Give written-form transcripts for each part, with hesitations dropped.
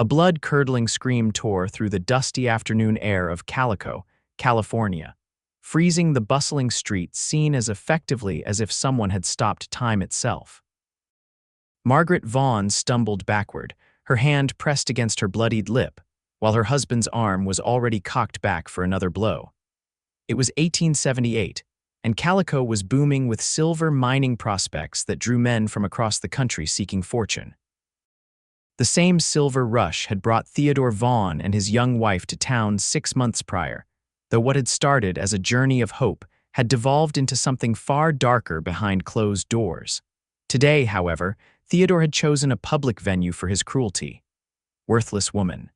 A blood-curdling scream tore through the dusty afternoon air of Calico, California, freezing the bustling streets seen as effectively as if someone had stopped time itself. Margaret Vaughn stumbled backward, her hand pressed against her bloodied lip, while her husband's arm was already cocked back for another blow. It was 1878, and Calico was booming with silver mining prospects that drew men from across the country seeking fortune. The same silver rush had brought Theodore Vaughn and his young wife to town 6 months prior, though what had started as a journey of hope had devolved into something far darker behind closed doors. Today, however, Theodore had chosen a public venue for his cruelty. Worthless woman.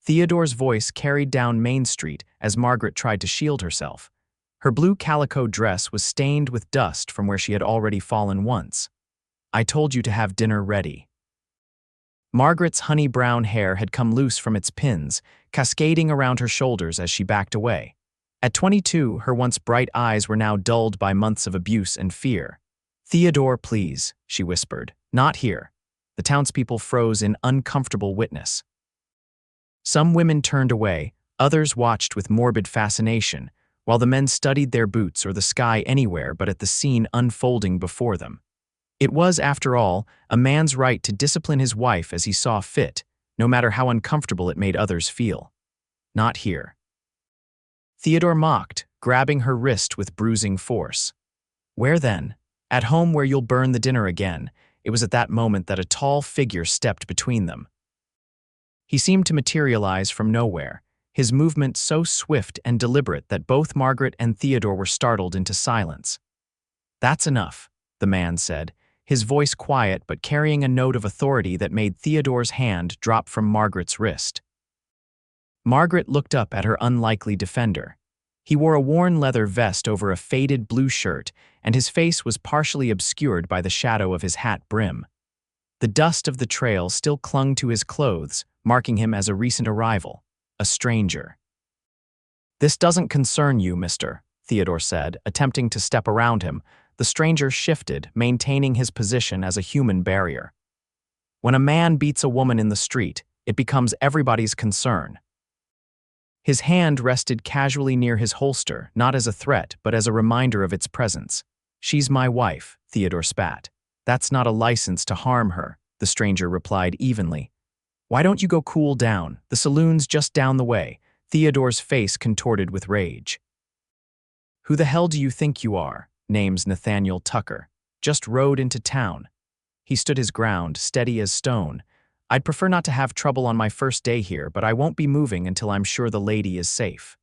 Theodore's voice carried down Main Street as Margaret tried to shield herself. Her blue calico dress was stained with dust from where she had already fallen once. "I told you to have dinner ready." Margaret's honey-brown hair had come loose from its pins, cascading around her shoulders as she backed away. At 22, her once bright eyes were now dulled by months of abuse and fear. "Theodore, please," she whispered. "Not here." The townspeople froze in uncomfortable witness. Some women turned away, others watched with morbid fascination, while the men studied their boots or the sky anywhere but at the scene unfolding before them. It was, after all, a man's right to discipline his wife as he saw fit, no matter how uncomfortable it made others feel. Not here. Theodore mocked, grabbing her wrist with bruising force. Where then? At home, where you'll burn the dinner again. It was at that moment that a tall figure stepped between them. He seemed to materialize from nowhere, his movement so swift and deliberate that both Margaret and Theodore were startled into silence. "That's enough," the man said, his voice quiet but carrying a note of authority that made Theodore's hand drop from Margaret's wrist. Margaret looked up at her unlikely defender. He wore a worn leather vest over a faded blue shirt, and his face was partially obscured by the shadow of his hat brim. The dust of the trail still clung to his clothes, marking him as a recent arrival, a stranger. "This doesn't concern you, mister," Theodore said, attempting to step around him. The stranger shifted, maintaining his position as a human barrier. "When a man beats a woman in the street, it becomes everybody's concern." His hand rested casually near his holster, not as a threat, but as a reminder of its presence. "She's my wife," Theodore spat. "That's not a license to harm her," the stranger replied evenly. "Why don't you go cool down? The saloon's just down the way." Theodore's face contorted with rage. "Who the hell do you think you are?" Name's Nathaniel Tucker. "Just rode into town." He stood his ground, steady as stone. "I'd prefer not to have trouble on my first day here, but I won't be moving until I'm sure the lady is safe."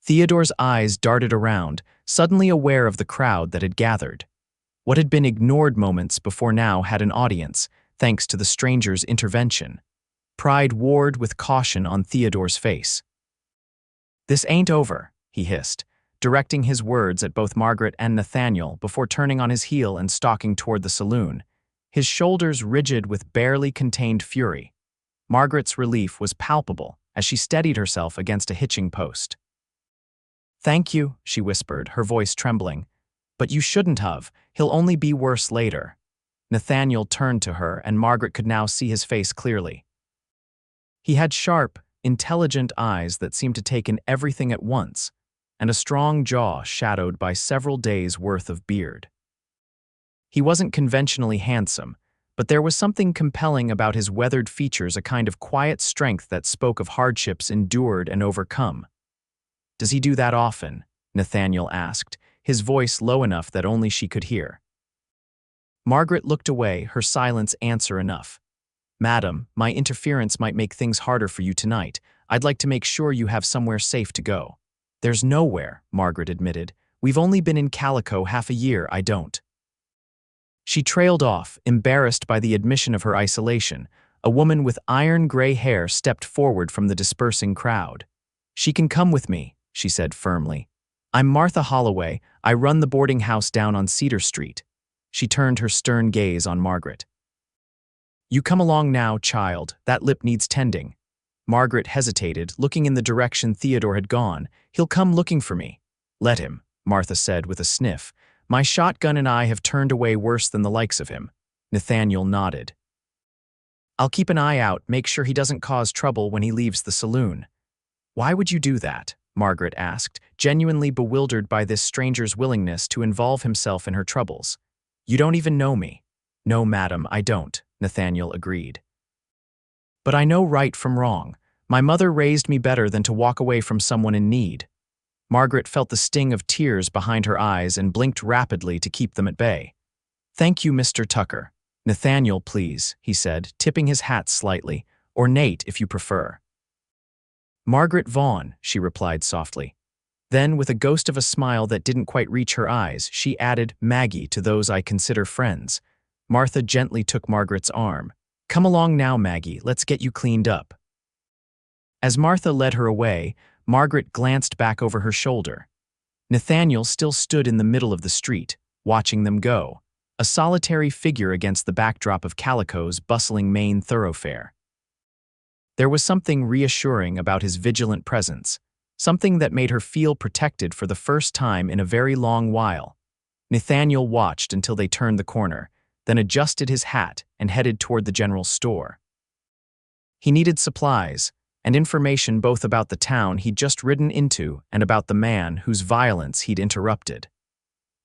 Theodore's eyes darted around, suddenly aware of the crowd that had gathered. What had been ignored moments before now had an audience, thanks to the stranger's intervention. Pride warred with caution on Theodore's face. "This ain't over," he hissed, directing his words at both Margaret and Nathaniel before turning on his heel and stalking toward the saloon, his shoulders rigid with barely contained fury. Margaret's relief was palpable as she steadied herself against a hitching post. "Thank you," she whispered, her voice trembling. "But you shouldn't have. He'll only be worse later." Nathaniel turned to her, and Margaret could now see his face clearly. He had sharp, intelligent eyes that seemed to take in everything at once, and a strong jaw shadowed by several days' worth of beard. He wasn't conventionally handsome, but there was something compelling about his weathered features, a kind of quiet strength that spoke of hardships endured and overcome. "Does he do that often?" Nathaniel asked, his voice low enough that only she could hear. Margaret looked away, her silence answer enough. "Madam, my interference might make things harder for you tonight. I'd like to make sure you have somewhere safe to go." "There's nowhere," Margaret admitted. "We've only been in Calico half a year, I don't." She trailed off, embarrassed by the admission of her isolation. A woman with iron-gray hair stepped forward from the dispersing crowd. "She can come with me," she said firmly. "I'm Martha Holloway. I run the boarding house down on Cedar Street." She turned her stern gaze on Margaret. "You come along now, child. That lip needs tending." Margaret hesitated, looking in the direction Theodore had gone. "He'll come looking for me." "Let him," Martha said with a sniff. "My shotgun and I have turned away worse than the likes of him." Nathaniel nodded. I'll keep an eye out, make sure he doesn't cause trouble when he leaves the saloon." "Why would you do that?" Margaret asked, genuinely bewildered by this stranger's willingness to involve himself in her troubles. "You don't even know me." "No, madam, I don't," Nathaniel agreed. "But I know right from wrong. My mother raised me better than to walk away from someone in need." Margaret felt the sting of tears behind her eyes and blinked rapidly to keep them at bay. "Thank you, Mr. Tucker. Nathaniel, please," he said, tipping his hat slightly, "or Nate if you prefer." "Margaret Vaughn," she replied softly. Then, with a ghost of a smile that didn't quite reach her eyes, she added, "Maggie, to those I consider friends." Martha gently took Margaret's arm. "Come along now, Maggie, let's get you cleaned up." As Martha led her away, Margaret glanced back over her shoulder. Nathaniel still stood in the middle of the street, watching them go, a solitary figure against the backdrop of Calico's bustling main thoroughfare. There was something reassuring about his vigilant presence, something that made her feel protected for the first time in a very long while. Nathaniel watched until they turned the corner, then adjusted his hat and headed toward the general store. He needed supplies and information both about the town he'd just ridden into and about the man whose violence he'd interrupted.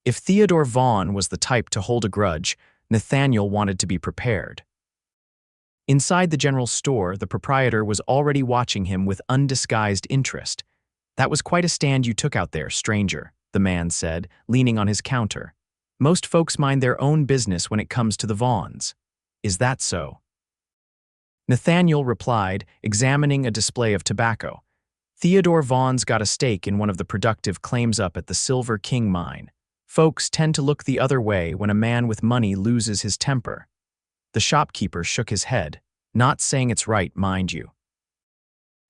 If Theodore Vaughn was the type to hold a grudge, Nathaniel wanted to be prepared. Inside the general store, the proprietor was already watching him with undisguised interest. "That was quite a stand you took out there, stranger," the man said, leaning on his counter. "Most folks mind their own business when it comes to the Vaughns." "Is that so?" Nathaniel replied, examining a display of tobacco. "Theodore Vaughn's got a stake in one of the productive claims up at the Silver King mine. Folks tend to look the other way when a man with money loses his temper." The shopkeeper shook his head, "Not saying it's right, mind you.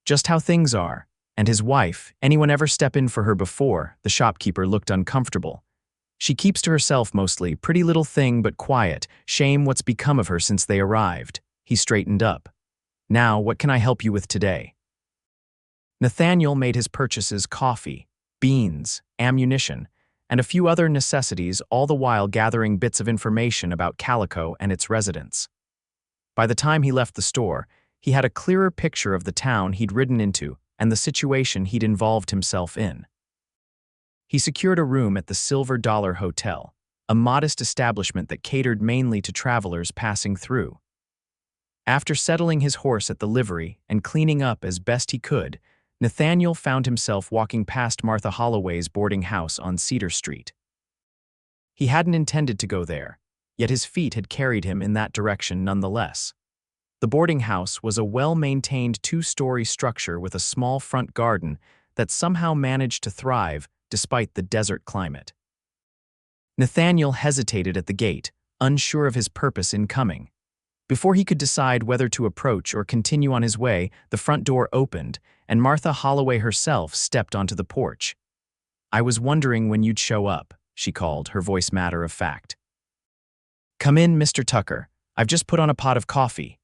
Just how things are. And his wife, anyone ever step in for her before?" The shopkeeper looked uncomfortable. "She keeps to herself mostly, pretty little thing but quiet. Shame what's become of her since they arrived." He straightened up. "Now, what can I help you with today?" Nathaniel made his purchases: coffee, beans, ammunition, and a few other necessities, all the while gathering bits of information about Calico and its residents. By the time he left the store, he had a clearer picture of the town he'd ridden into and the situation he'd involved himself in. He secured a room at the Silver Dollar Hotel, a modest establishment that catered mainly to travelers passing through. After settling his horse at the livery and cleaning up as best he could, Nathaniel found himself walking past Martha Holloway's boarding house on Cedar Street. He hadn't intended to go there, yet his feet had carried him in that direction nonetheless. The boarding house was a well-maintained two-story structure with a small front garden that somehow managed to thrive despite the desert climate. Nathaniel hesitated at the gate, unsure of his purpose in coming. Before he could decide whether to approach or continue on his way, the front door opened, and Martha Holloway herself stepped onto the porch. "I was wondering when you'd show up," she called, her voice matter of fact. "Come in, Mr. Tucker. I've just put on a pot of coffee."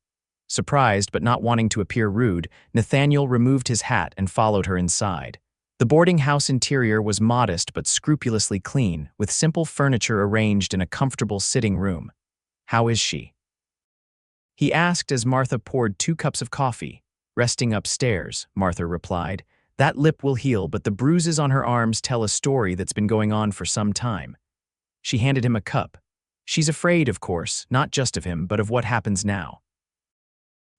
Surprised but not wanting to appear rude, Nathaniel removed his hat and followed her inside. The boarding house interior was modest but scrupulously clean, with simple furniture arranged in a comfortable sitting room. "How is she?" he asked as Martha poured 2 cups of coffee. "Resting upstairs," Martha replied. "That lip will heal, but the bruises on her arms tell a story that's been going on for some time." She handed him a cup. "She's afraid, of course, not just of him, but of what happens now.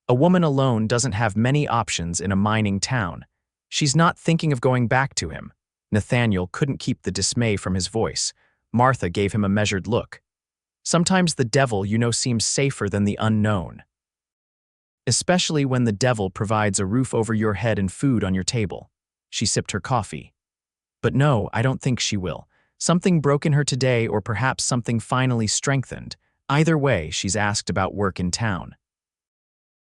A woman alone doesn't have many options in a mining town. She's not thinking of going back to him." Nathaniel couldn't keep the dismay from his voice. Martha gave him a measured look. "Sometimes the devil, seems safer than the unknown. Especially when the devil provides a roof over your head and food on your table." She sipped her coffee. "But no, I don't think she will. Something broke in her today, or perhaps something finally strengthened. Either way, she's asked about work in town."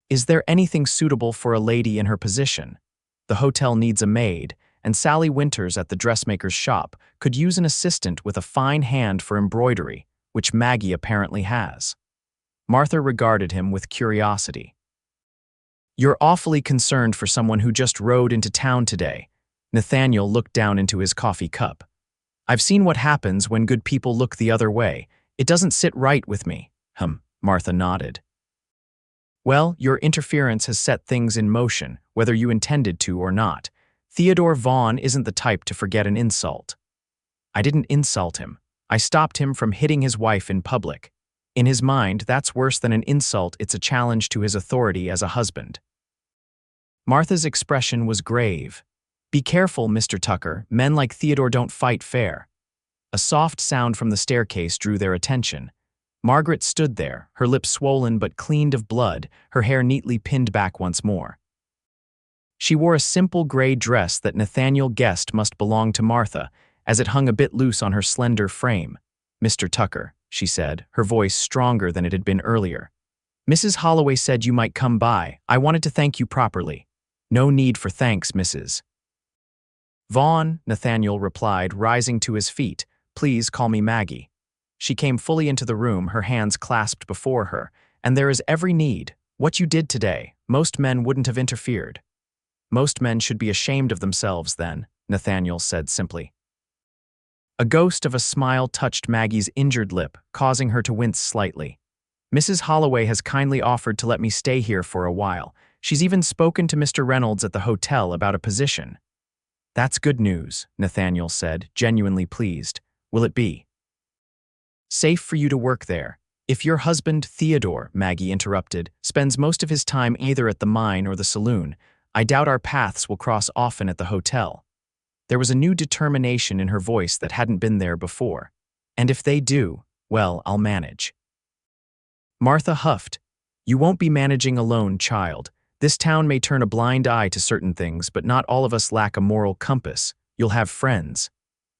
"Is there anything suitable for a lady in her position? The hotel needs a maid, and Sally Winters at the dressmaker's shop could use an assistant with a fine hand for embroidery, which Maggie apparently has." Martha regarded him with curiosity. "You're awfully concerned for someone who just rode into town today." Nathaniel looked down into his coffee cup. "I've seen what happens when good people look the other way. It doesn't sit right with me." Martha nodded. Well, your interference has set things in motion, whether you intended to or not. Theodore Vaughn isn't the type to forget an insult. I didn't insult him. I stopped him from hitting his wife in public. In his mind, that's worse than an insult. It's a challenge to his authority as a husband. Martha's expression was grave. Be careful, Mr. Tucker. Men like Theodore don't fight fair. A soft sound from the staircase drew their attention. Margaret stood there, her lips swollen but cleaned of blood, her hair neatly pinned back once more. She wore a simple gray dress that Nathaniel guessed must belong to Martha, as it hung a bit loose on her slender frame. Mr. Tucker, she said, her voice stronger than it had been earlier. Mrs. Holloway said you might come by. I wanted to thank you properly. No need for thanks, Mrs. Vaughn, Nathaniel replied, rising to his feet. Please call me Maggie. She came fully into the room, her hands clasped before her. And there is every need. What you did today, most men wouldn't have interfered. Most men should be ashamed of themselves then, Nathaniel said simply. A ghost of a smile touched Maggie's injured lip, causing her to wince slightly. Mrs. Holloway has kindly offered to let me stay here for a while. She's even spoken to Mr. Reynolds at the hotel about a position. That's good news, Nathaniel said, genuinely pleased. Will it be safe for you to work there? If your husband, Theodore, Maggie interrupted, spends most of his time either at the mine or the saloon, I doubt our paths will cross often at the hotel. There was a new determination in her voice that hadn't been there before. And if they do, well, I'll manage. Martha huffed. You won't be managing alone, child. This town may turn a blind eye to certain things, but not all of us lack a moral compass. You'll have friends.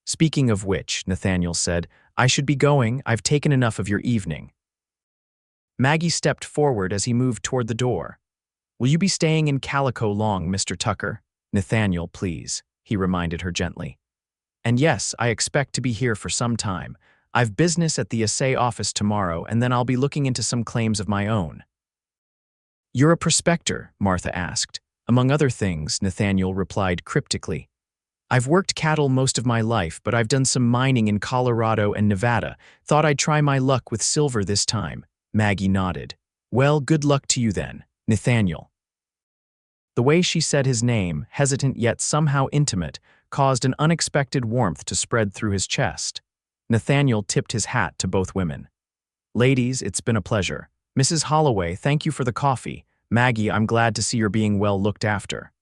Speaking of which, Nathaniel said, I should be going. I've taken enough of your evening. Maggie stepped forward as he moved toward the door. Will you be staying in Calico long, Mr. Tucker? Nathaniel, please, he reminded her gently. And yes, I expect to be here for some time. I've business at the assay office tomorrow, and then I'll be looking into some claims of my own. You're a prospector, Martha asked. Among other things, Nathaniel replied cryptically. I've worked cattle most of my life, but I've done some mining in Colorado and Nevada. Thought I'd try my luck with silver this time. Maggie nodded. Well, good luck to you then, Nathaniel. The way she said his name, hesitant yet somehow intimate, caused an unexpected warmth to spread through his chest. Nathaniel tipped his hat to both women. Ladies, it's been a pleasure. Mrs. Holloway, thank you for the coffee. Maggie, I'm glad to see you're being well looked after.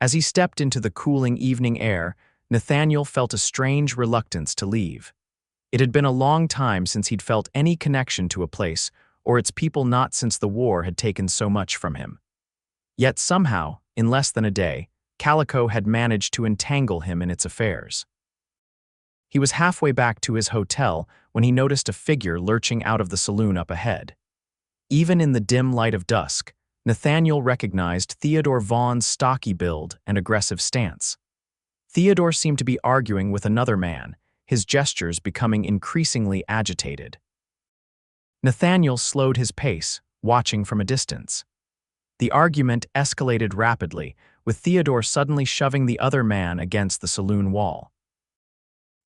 As he stepped into the cooling evening air, Nathaniel felt a strange reluctance to leave. It had been a long time since he'd felt any connection to a place, or its people, not since the war had taken so much from him. Yet somehow, in less than a day, Calico had managed to entangle him in its affairs. He was halfway back to his hotel when he noticed a figure lurching out of the saloon up ahead. Even in the dim light of dusk, Nathaniel recognized Theodore Vaughn's stocky build and aggressive stance. Theodore seemed to be arguing with another man, his gestures becoming increasingly agitated. Nathaniel slowed his pace, watching from a distance. The argument escalated rapidly, with Theodore suddenly shoving the other man against the saloon wall.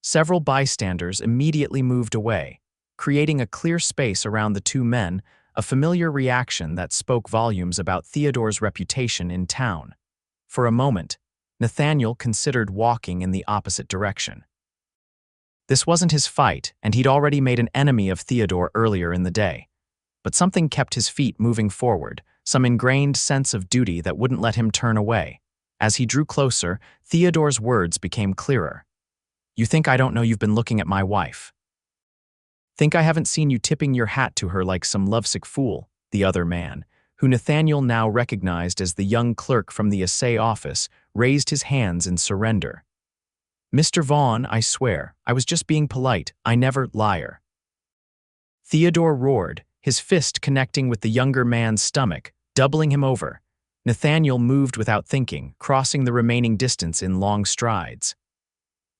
Several bystanders immediately moved away, creating a clear space around the two men, a familiar reaction that spoke volumes about Theodore's reputation in town. For a moment, Nathaniel considered walking in the opposite direction. This wasn't his fight, and he'd already made an enemy of Theodore earlier in the day. But something kept his feet moving forward, some ingrained sense of duty that wouldn't let him turn away. As he drew closer, Theodore's words became clearer. You think I don't know you've been looking at my wife? Think I haven't seen you tipping your hat to her like some lovesick fool? The other man, who Nathaniel now recognized as the young clerk from the assay office, raised his hands in surrender. Mr. Vaughn, I swear, I was just being polite. I never liar. Theodore roared, his fist connecting with the younger man's stomach, doubling him over. Nathaniel moved without thinking, crossing the remaining distance in long strides.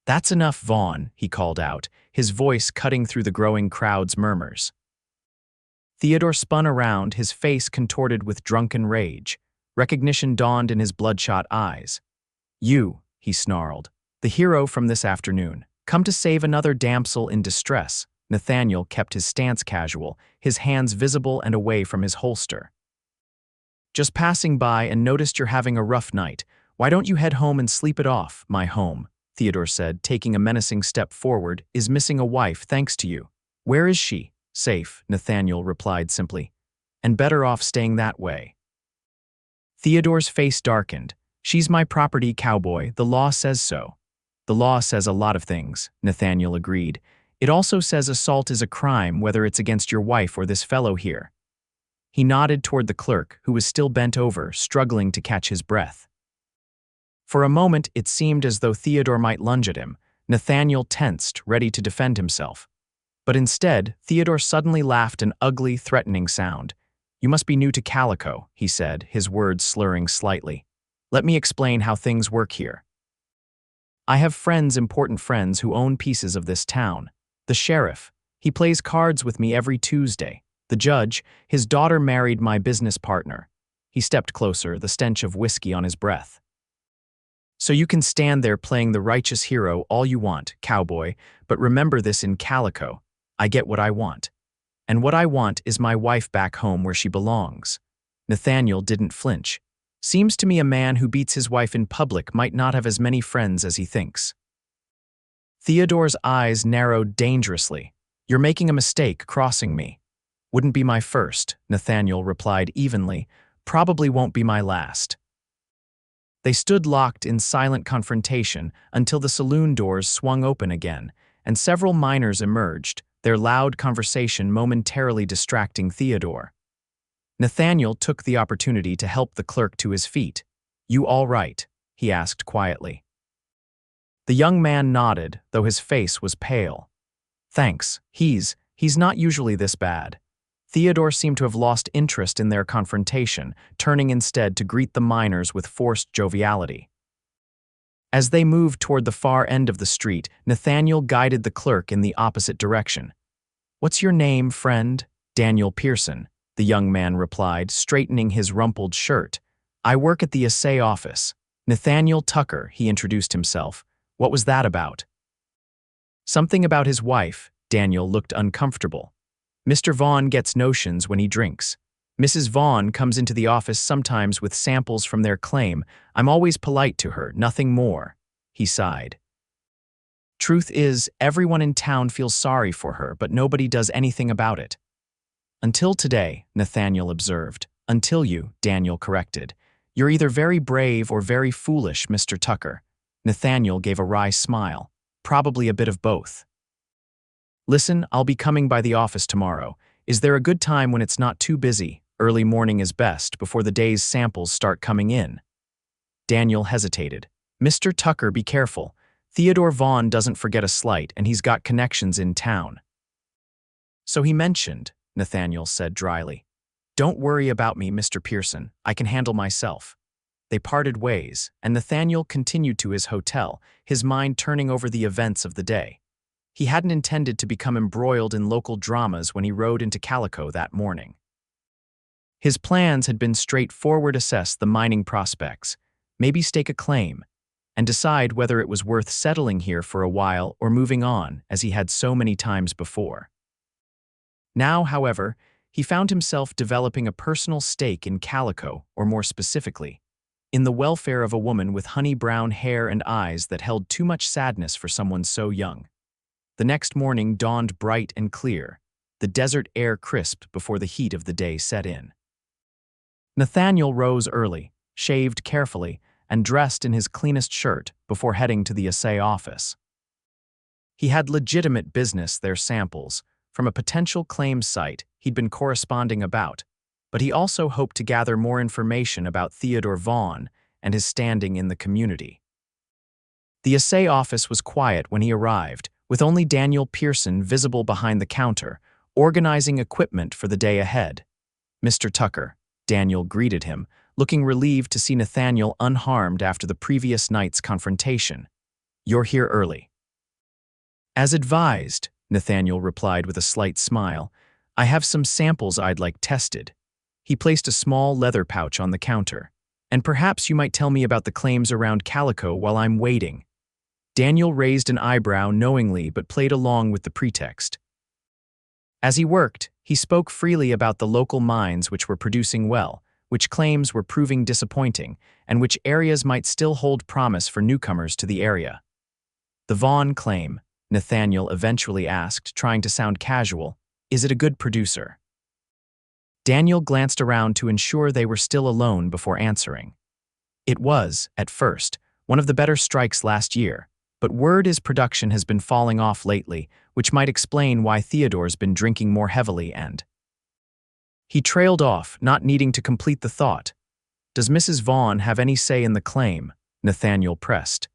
That's enough, Vaughn, he called out, his voice cutting through the growing crowd's murmurs. Theodore spun around, his face contorted with drunken rage. Recognition dawned in his bloodshot eyes. You, he snarled, the hero from this afternoon, come to save another damsel in distress. Nathaniel kept his stance casual, his hands visible and away from his holster. "Just passing by and noticed you're having a rough night. Why don't you head home and sleep it off?" "My home," Theodore said, taking a menacing step forward, "is missing a wife thanks to you." "Where is she?" "Safe," Nathaniel replied simply. "And better off staying that way." Theodore's face darkened. "She's my property, Cowboy. The law says so." "The law says a lot of things," Nathaniel agreed. "It also says assault is a crime, whether it's against your wife or this fellow here." He nodded toward the clerk, who was still bent over, struggling to catch his breath. For a moment, it seemed as though Theodore might lunge at him. Nathaniel tensed, ready to defend himself. But instead, Theodore suddenly laughed an ugly, threatening sound. "You must be new to Calico," he said, his words slurring slightly. "Let me explain how things work here. I have friends, important friends, who own pieces of this town. The sheriff, he plays cards with me every Tuesday. The judge, his daughter married my business partner." He stepped closer, the stench of whiskey on his breath. "So you can stand there playing the righteous hero all you want, Cowboy, but remember this in Calico. I get what I want. And what I want is my wife back home where she belongs." Nathaniel didn't flinch. "Seems to me a man who beats his wife in public might not have as many friends as he thinks." Theodore's eyes narrowed dangerously. "You're making a mistake crossing me." "Wouldn't be my first," Nathaniel replied evenly. "Probably won't be my last." They stood locked in silent confrontation until the saloon doors swung open again, and several miners emerged, their loud conversation momentarily distracting Theodore. Nathaniel took the opportunity to help the clerk to his feet. "You all right?" he asked quietly. The young man nodded, though his face was pale. "Thanks, he's not usually this bad." Theodore seemed to have lost interest in their confrontation, turning instead to greet the miners with forced joviality. As they moved toward the far end of the street, Nathaniel guided the clerk in the opposite direction. "What's your name, friend?" "Daniel Pearson," the young man replied, straightening his rumpled shirt. "I work at the assay office." "Nathaniel Tucker," he introduced himself. "What was that about?" "Something about his wife." Daniel looked uncomfortable. "Mr. Vaughn gets notions when he drinks. Mrs. Vaughn comes into the office sometimes with samples from their claim. I'm always polite to her, nothing more." He sighed. "Truth is, everyone in town feels sorry for her, but nobody does anything about it." "Until today," Nathaniel observed. "Until you," Daniel corrected. "You're either very brave or very foolish, Mr. Tucker." Nathaniel gave a wry smile. "Probably a bit of both." "Listen, I'll be coming by the office tomorrow. Is there a good time when it's not too busy?" "Early morning is best, before the day's samples start coming in." Daniel hesitated. "Mr. Tucker, be careful. Theodore Vaughn doesn't forget a slight, and he's got connections in town." "So he mentioned," Nathaniel said dryly. "Don't worry about me, Mr. Pearson. I can handle myself." They parted ways, and Nathaniel continued to his hotel, his mind turning over the events of the day. He hadn't intended to become embroiled in local dramas when he rode into Calico that morning. His plans had been straightforward: assess the mining prospects, maybe stake a claim, and decide whether it was worth settling here for a while or moving on, as he had so many times before. Now, however, he found himself developing a personal stake in Calico, or more specifically, in the welfare of a woman with honey-brown hair and eyes that held too much sadness for someone so young. The next morning dawned bright and clear, the desert air crisped before the heat of the day set in. Nathaniel rose early, shaved carefully, and dressed in his cleanest shirt before heading to the assay office. He had legitimate business, their samples, from a potential claims site he'd been corresponding about, but he also hoped to gather more information about Theodore Vaughn and his standing in the community. The assay office was quiet when he arrived, with only Daniel Pearson visible behind the counter, organizing equipment for the day ahead. "Mr. Tucker," Daniel greeted him, looking relieved to see Nathaniel unharmed after the previous night's confrontation. "You're here early." "As advised," Nathaniel replied with a slight smile. "I have some samples I'd like tested." He placed a small leather pouch on the counter. "And perhaps you might tell me about the claims around Calico while I'm waiting." Daniel raised an eyebrow knowingly but played along with the pretext. As he worked, he spoke freely about the local mines which were producing well, which claims were proving disappointing, and which areas might still hold promise for newcomers to the area. The Vaughn claim, Nathaniel eventually asked, trying to sound casual, is it a good producer? Daniel glanced around to ensure they were still alone before answering. It was, at first, one of the better strikes last year, but word is production has been falling off lately, which might explain why Theodore's been drinking more heavily and… He trailed off, not needing to complete the thought. Does Mrs. Vaughn have any say in the claim? Nathaniel pressed.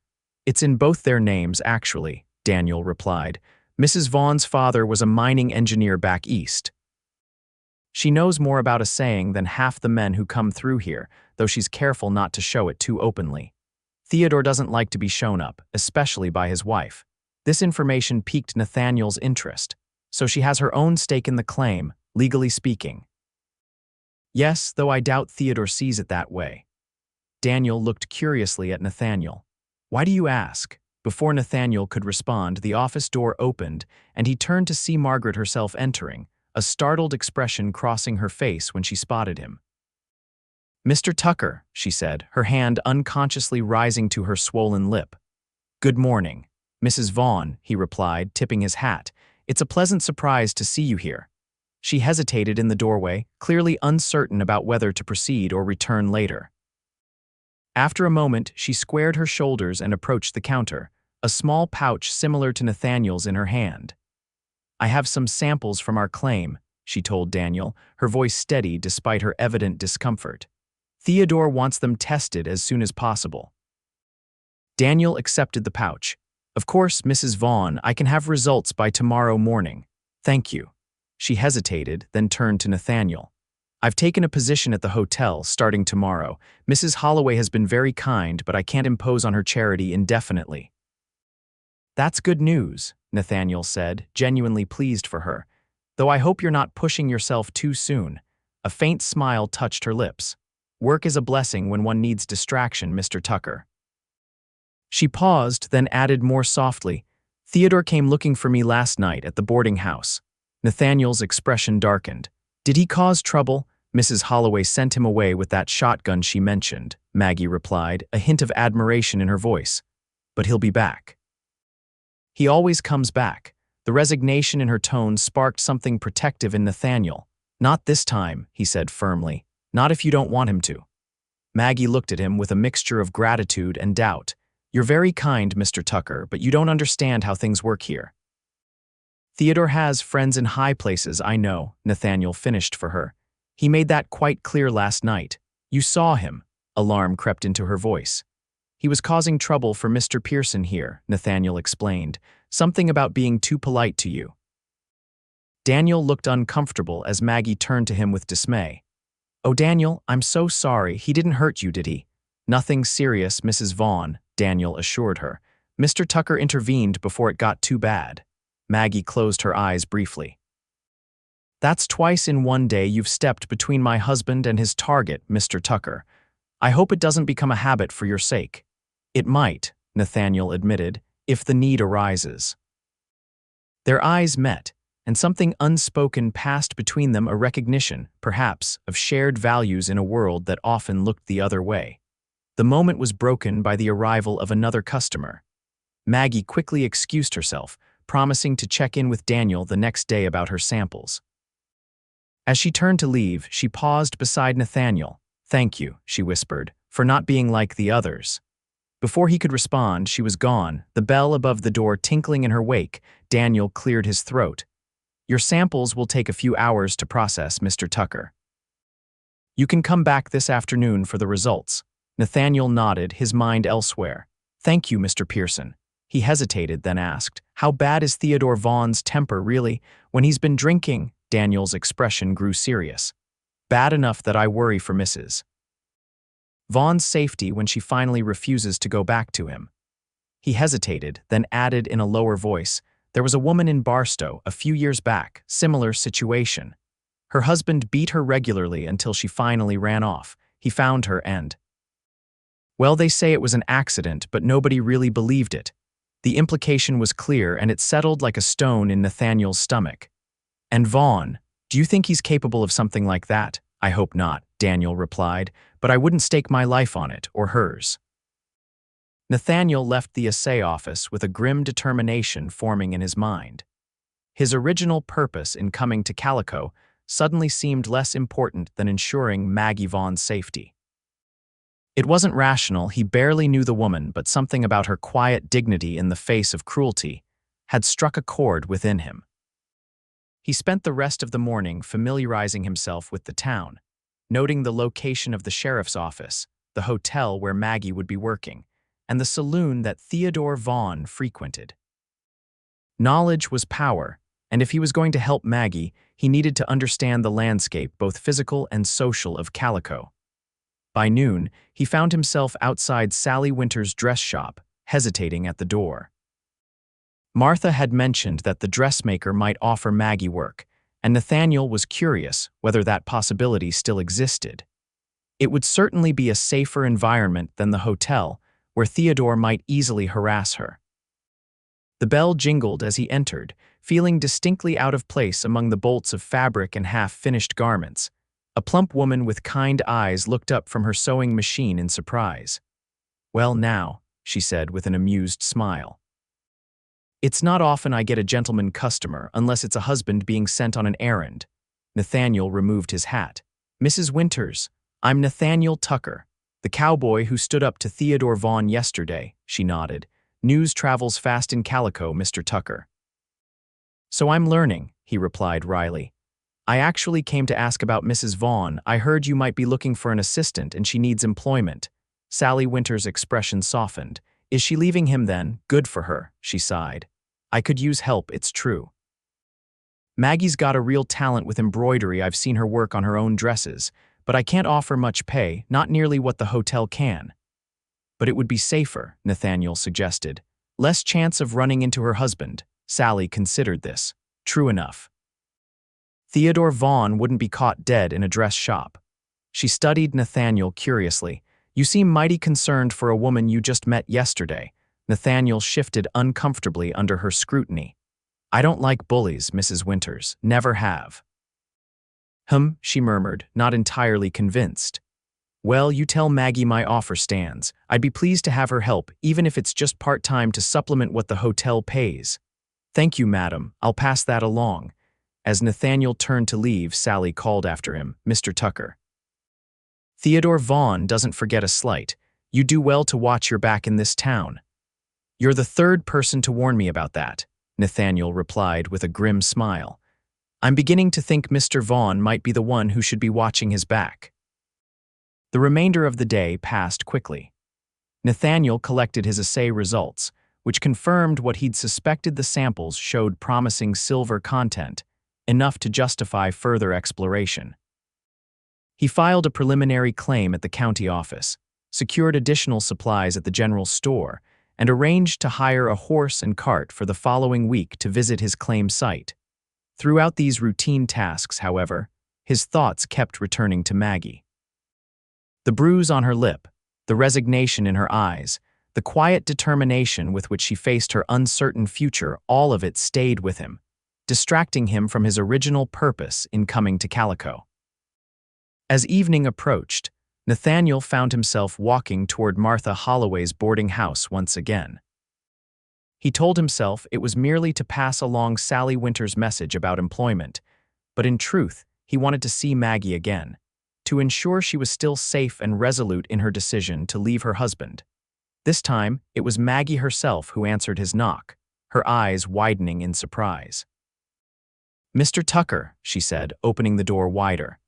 It's in both their names, actually, Daniel replied. Mrs. Vaughn's father was a mining engineer back east. She knows more about a saying than half the men who come through here, though she's careful not to show it too openly. Theodore doesn't like to be shown up, especially by his wife. This information piqued Nathaniel's interest, so she has her own stake in the claim, legally speaking. Yes, though I doubt Theodore sees it that way. Daniel looked curiously at Nathaniel. Why do you ask? Before Nathaniel could respond, the office door opened, and he turned to see Margaret herself entering, a startled expression crossing her face when she spotted him. Mr. Tucker, she said, her hand unconsciously rising to her swollen lip. Good morning. Mrs. Vaughn, he replied, tipping his hat. It's a pleasant surprise to see you here. She hesitated in the doorway, clearly uncertain about whether to proceed or return later. After a moment, she squared her shoulders and approached the counter, a small pouch similar to Nathaniel's in her hand. I have some samples from our claim, she told Daniel, her voice steady despite her evident discomfort. Theodore wants them tested as soon as possible. Daniel accepted the pouch. Of course, Mrs. Vaughn, I can have results by tomorrow morning. Thank you. She hesitated, then turned to Nathaniel. I've taken a position at the hotel starting tomorrow. Mrs. Holloway has been very kind, but I can't impose on her charity indefinitely. That's good news, Nathaniel said, genuinely pleased for her. Though I hope you're not pushing yourself too soon. A faint smile touched her lips. Work is a blessing when one needs distraction, Mr. Tucker. She paused, then added more softly, Theodore came looking for me last night at the boarding house. Nathaniel's expression darkened. Did he cause trouble? Mrs. Holloway sent him away with that shotgun she mentioned, Maggie replied, a hint of admiration in her voice. But he'll be back. He always comes back. The resignation in her tone sparked something protective in Nathaniel. Not this time, he said firmly. Not if you don't want him to. Maggie looked at him with a mixture of gratitude and doubt. You're very kind, Mr. Tucker, but you don't understand how things work here. Theodore has friends in high places, I know, Nathaniel finished for her. He made that quite clear last night. You saw him. Alarm crept into her voice. He was causing trouble for Mr. Pearson here, Nathaniel explained. Something about being too polite to you. Daniel looked uncomfortable as Maggie turned to him with dismay. Oh, Daniel, I'm so sorry. He didn't hurt you, did he? Nothing serious, Mrs. Vaughn, Daniel assured her. Mr. Tucker intervened before it got too bad. Maggie closed her eyes briefly. That's twice in one day you've stepped between my husband and his target, Mr. Tucker. I hope it doesn't become a habit for your sake. It might, Nathaniel admitted, if the need arises. Their eyes met, and something unspoken passed between them, a recognition, perhaps, of shared values in a world that often looked the other way. The moment was broken by the arrival of another customer. Maggie quickly excused herself, promising to check in with Daniel the next day about her samples. As she turned to leave, she paused beside Nathaniel. Thank you, she whispered, for not being like the others. Before he could respond, she was gone, the bell above the door tinkling in her wake. Daniel cleared his throat. Your samples will take a few hours to process, Mr. Tucker. You can come back this afternoon for the results. Nathaniel nodded, his mind elsewhere. Thank you, Mr. Pearson. He hesitated, then asked, how bad is Theodore Vaughn's temper, really? When he's been drinking, Daniel's expression grew serious. Bad enough that I worry for Mrs. Vaughn's safety when she finally refuses to go back to him. He hesitated, then added in a lower voice, there was a woman in Barstow a few years back, similar situation. Her husband beat her regularly until she finally ran off. He found her and… Well, they say it was an accident, but nobody really believed it. The implication was clear, and it settled like a stone in Nathaniel's stomach. And Vaughn, do you think he's capable of something like that? I hope not, Daniel replied, but I wouldn't stake my life on it or hers. Nathaniel left the assay office with a grim determination forming in his mind. His original purpose in coming to Calico suddenly seemed less important than ensuring Maggie Vaughn's safety. It wasn't rational, he barely knew the woman, but something about her quiet dignity in the face of cruelty had struck a chord within him. He spent the rest of the morning familiarizing himself with the town, noting the location of the sheriff's office, the hotel where Maggie would be working, and the saloon that Theodore Vaughn frequented. Knowledge was power, and if he was going to help Maggie, he needed to understand the landscape, both physical and social, of Calico. By noon, he found himself outside Sally Winter's dress shop, hesitating at the door. Martha had mentioned that the dressmaker might offer Maggie work, and Nathaniel was curious whether that possibility still existed. It would certainly be a safer environment than the hotel, where Theodore might easily harass her. The bell jingled as he entered, feeling distinctly out of place among the bolts of fabric and half-finished garments. A plump woman with kind eyes looked up from her sewing machine in surprise. "Well now," she said with an amused smile. "It's not often I get a gentleman customer unless it's a husband being sent on an errand." Nathaniel removed his hat. "Mrs. Winters, I'm Nathaniel Tucker, the cowboy who stood up to Theodore Vaughn yesterday," she nodded. "News travels fast in Calico, Mr. Tucker." "So I'm learning," he replied wryly. "I actually came to ask about Mrs. Vaughn. I heard you might be looking for an assistant and she needs employment." Sally Winter's expression softened. "Is she leaving him then? Good for her," she sighed. "I could use help, it's true. Maggie's got a real talent with embroidery. I've seen her work on her own dresses, but I can't offer much pay, not nearly what the hotel can." "But it would be safer," Nathaniel suggested. "Less chance of running into her husband." Sally considered this. True enough. Theodore Vaughn wouldn't be caught dead in a dress shop. She studied Nathaniel curiously. "You seem mighty concerned for a woman you just met yesterday." Nathaniel shifted uncomfortably under her scrutiny. "I don't like bullies, Mrs. Winters. Never have." She murmured, not entirely convinced. "Well, you tell Maggie my offer stands. I'd be pleased to have her help, even if it's just part-time to supplement what the hotel pays." "Thank you, madam. I'll pass that along." As Nathaniel turned to leave, Sally called after him, "Mr. Tucker. Theodore Vaughn doesn't forget a slight. You do well to watch your back in this town." "You're the third person to warn me about that," Nathaniel replied with a grim smile. "I'm beginning to think Mr. Vaughn might be the one who should be watching his back." The remainder of the day passed quickly. Nathaniel collected his assay results, which confirmed what he'd suspected. The samples showed promising silver content, enough to justify further exploration. He filed a preliminary claim at the county office, secured additional supplies at the general store, and arranged to hire a horse and cart for the following week to visit his claim site. Throughout these routine tasks, however, his thoughts kept returning to Maggie. The bruise on her lip, the resignation in her eyes, the quiet determination with which she faced her uncertain future, all of it stayed with him, distracting him from his original purpose in coming to Calico. As evening approached, Nathaniel found himself walking toward Martha Holloway's boarding house once again. He told himself it was merely to pass along Sally Winter's message about employment, but in truth, he wanted to see Maggie again, to ensure she was still safe and resolute in her decision to leave her husband. This time, it was Maggie herself who answered his knock, her eyes widening in surprise. "Mr. Tucker," she said, opening the door wider.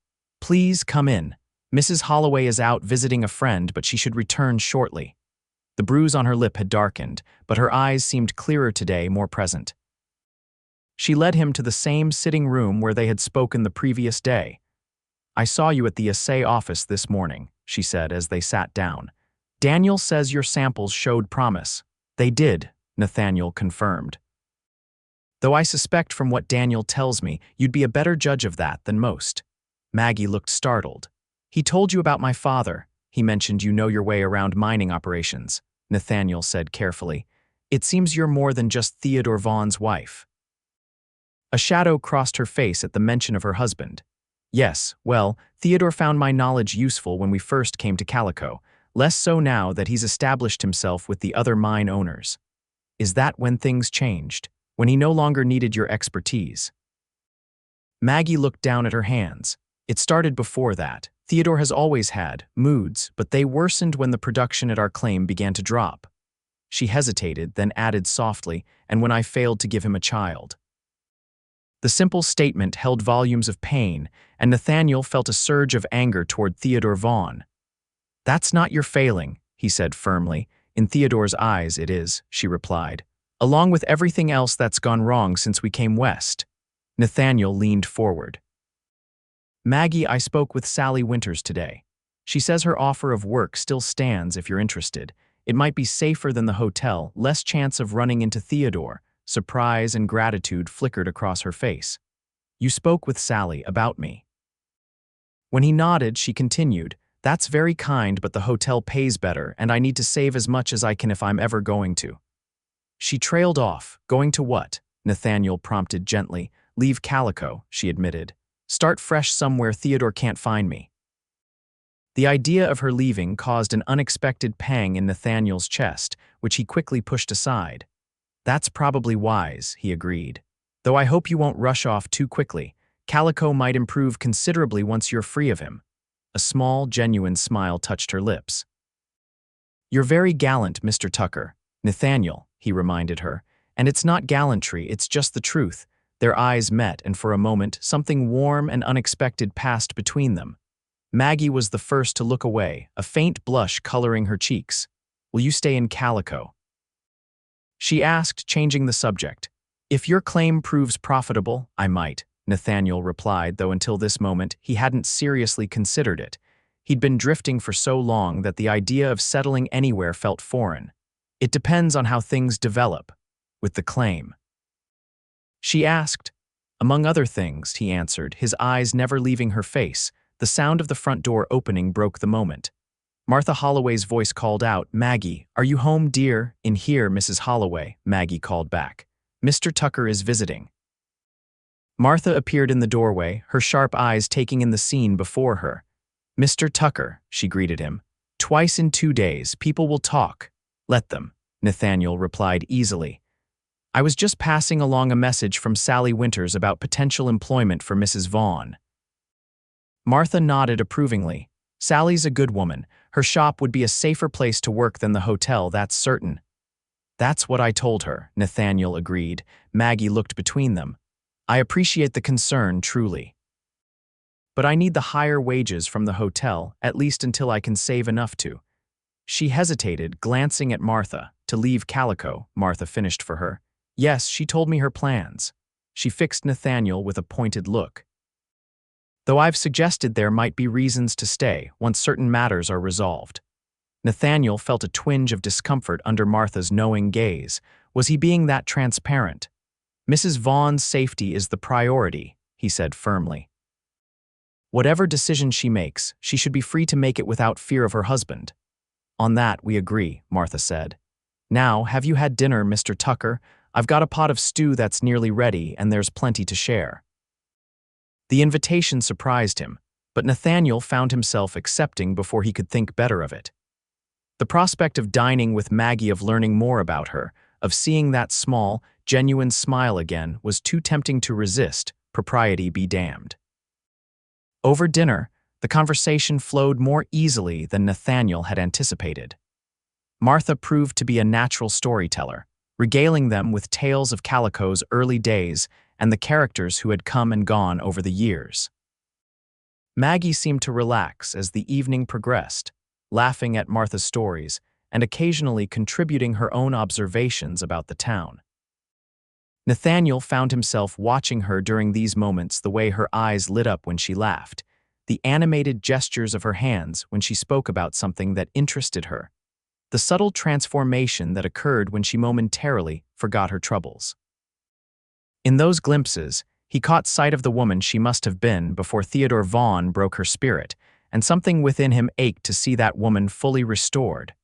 "Please come in. Mrs. Holloway is out visiting a friend, but she should return shortly." The bruise on her lip had darkened, but her eyes seemed clearer today, more present. She led him to the same sitting room where they had spoken the previous day. "I saw you at the assay office this morning," she said as they sat down. "Daniel says your samples showed promise." "They did," Nathaniel confirmed. "Though I suspect from what Daniel tells me, you'd be a better judge of that than most." Maggie looked startled. "He told you about my father. He mentioned you know your way around mining operations," Nathaniel said carefully. "It seems you're more than just Theodore Vaughn's wife." A shadow crossed her face at the mention of her husband. Yes, well, Theodore found my knowledge useful when we first came to Calico, less so now that he's established himself with the other mine owners. Is that when things changed? When he no longer needed your expertise? Maggie looked down at her hands. It started before that. Theodore has always had moods, but they worsened when the production at our claim began to drop. She hesitated, then added softly, and when I failed to give him a child. The simple statement held volumes of pain, and Nathaniel felt a surge of anger toward Theodore Vaughn. That's not your failing, he said firmly. In Theodore's eyes it is, she replied, along with everything else that's gone wrong since we came west. Nathaniel leaned forward. Maggie, I spoke with Sally Winters today. She says her offer of work still stands if you're interested. It might be safer than the hotel, less chance of running into Theodore. Surprise and gratitude flickered across her face. You spoke with Sally about me. When he nodded, she continued, that's very kind, but the hotel pays better, and I need to save as much as I can if I'm ever going to. She trailed off. Going to what? Nathaniel prompted gently. Leave Calico, she admitted. Start fresh somewhere Theodore can't find me. The idea of her leaving caused an unexpected pang in Nathaniel's chest, which he quickly pushed aside. That's probably wise, he agreed. Though I hope you won't rush off too quickly. Calico might improve considerably once you're free of him. A small, genuine smile touched her lips. You're very gallant, Mr. Tucker. Nathaniel, he reminded her. And it's not gallantry, it's just the truth. Their eyes met, and for a moment, something warm and unexpected passed between them. Maggie was the first to look away, a faint blush coloring her cheeks. Will you stay in Calico? She asked, changing the subject. If your claim proves profitable, I might, Nathaniel replied, though until this moment he hadn't seriously considered it. He'd been drifting for so long that the idea of settling anywhere felt foreign. It depends on how things develop, with the claim. She asked. Among other things, he answered, his eyes never leaving her face. The sound of the front door opening broke the moment. Martha Holloway's voice called out, Maggie, are you home, dear? In here, Mrs. Holloway, Maggie called back. Mr. Tucker is visiting. Martha appeared in the doorway, her sharp eyes taking in the scene before her. Mr. Tucker, she greeted him. Twice in 2 days, people will talk. Let them, Nathaniel replied easily. I was just passing along a message from Sally Winters about potential employment for Mrs. Vaughn. Martha nodded approvingly. Sally's a good woman. Her shop would be a safer place to work than the hotel, that's certain. That's what I told her, Nathaniel agreed. Maggie looked between them. I appreciate the concern, truly. But I need the higher wages from the hotel, at least until I can save enough to. She hesitated, glancing at Martha. To leave Calico, Martha finished for her. Yes, she told me her plans. She fixed Nathaniel with a pointed look. Though I've suggested there might be reasons to stay once certain matters are resolved. Nathaniel felt a twinge of discomfort under Martha's knowing gaze. Was he being that transparent? Mrs. Vaughn's safety is the priority, he said firmly. Whatever decision she makes, she should be free to make it without fear of her husband. On that we agree, Martha said. Now, have you had dinner, Mr. Tucker? I've got a pot of stew that's nearly ready, and there's plenty to share. The invitation surprised him, but Nathaniel found himself accepting before he could think better of it. The prospect of dining with Maggie, of learning more about her, of seeing that small, genuine smile again, was too tempting to resist, propriety be damned. Over dinner, the conversation flowed more easily than Nathaniel had anticipated. Martha proved to be a natural storyteller, regaling them with tales of Calico's early days and the characters who had come and gone over the years. Maggie seemed to relax as the evening progressed, laughing at Martha's stories and occasionally contributing her own observations about the town. Nathaniel found himself watching her during these moments, the way her eyes lit up when she laughed, the animated gestures of her hands when she spoke about something that interested her, the subtle transformation that occurred when she momentarily forgot her troubles. In those glimpses, he caught sight of the woman she must have been before Theodore Vaughn broke her spirit, and something within him ached to see that woman fully restored.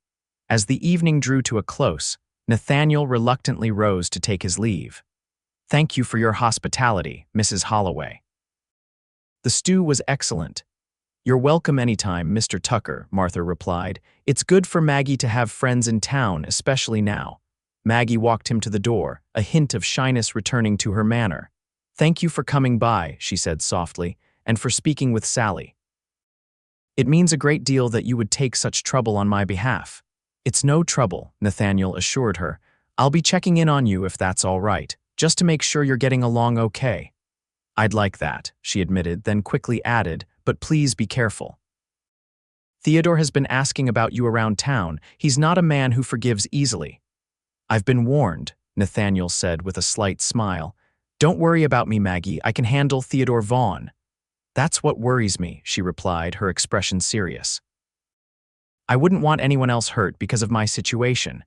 As the evening drew to a close, Nathaniel reluctantly rose to take his leave. Thank you for your hospitality, Mrs. Holloway. The stew was excellent. You're welcome anytime, Mr. Tucker, Martha replied. It's good for Maggie to have friends in town, especially now. Maggie walked him to the door, a hint of shyness returning to her manner. Thank you for coming by, she said softly, and for speaking with Sally. It means a great deal that you would take such trouble on my behalf. It's no trouble, Nathaniel assured her. I'll be checking in on you if that's all right, just to make sure you're getting along okay. I'd like that, she admitted, then quickly added, but please be careful. Theodore has been asking about you around town. He's not a man who forgives easily. I've been warned, Nathaniel said with a slight smile. Don't worry about me, Maggie. I can handle Theodore Vaughn. That's what worries me, she replied, her expression serious. I wouldn't want anyone else hurt because of my situation.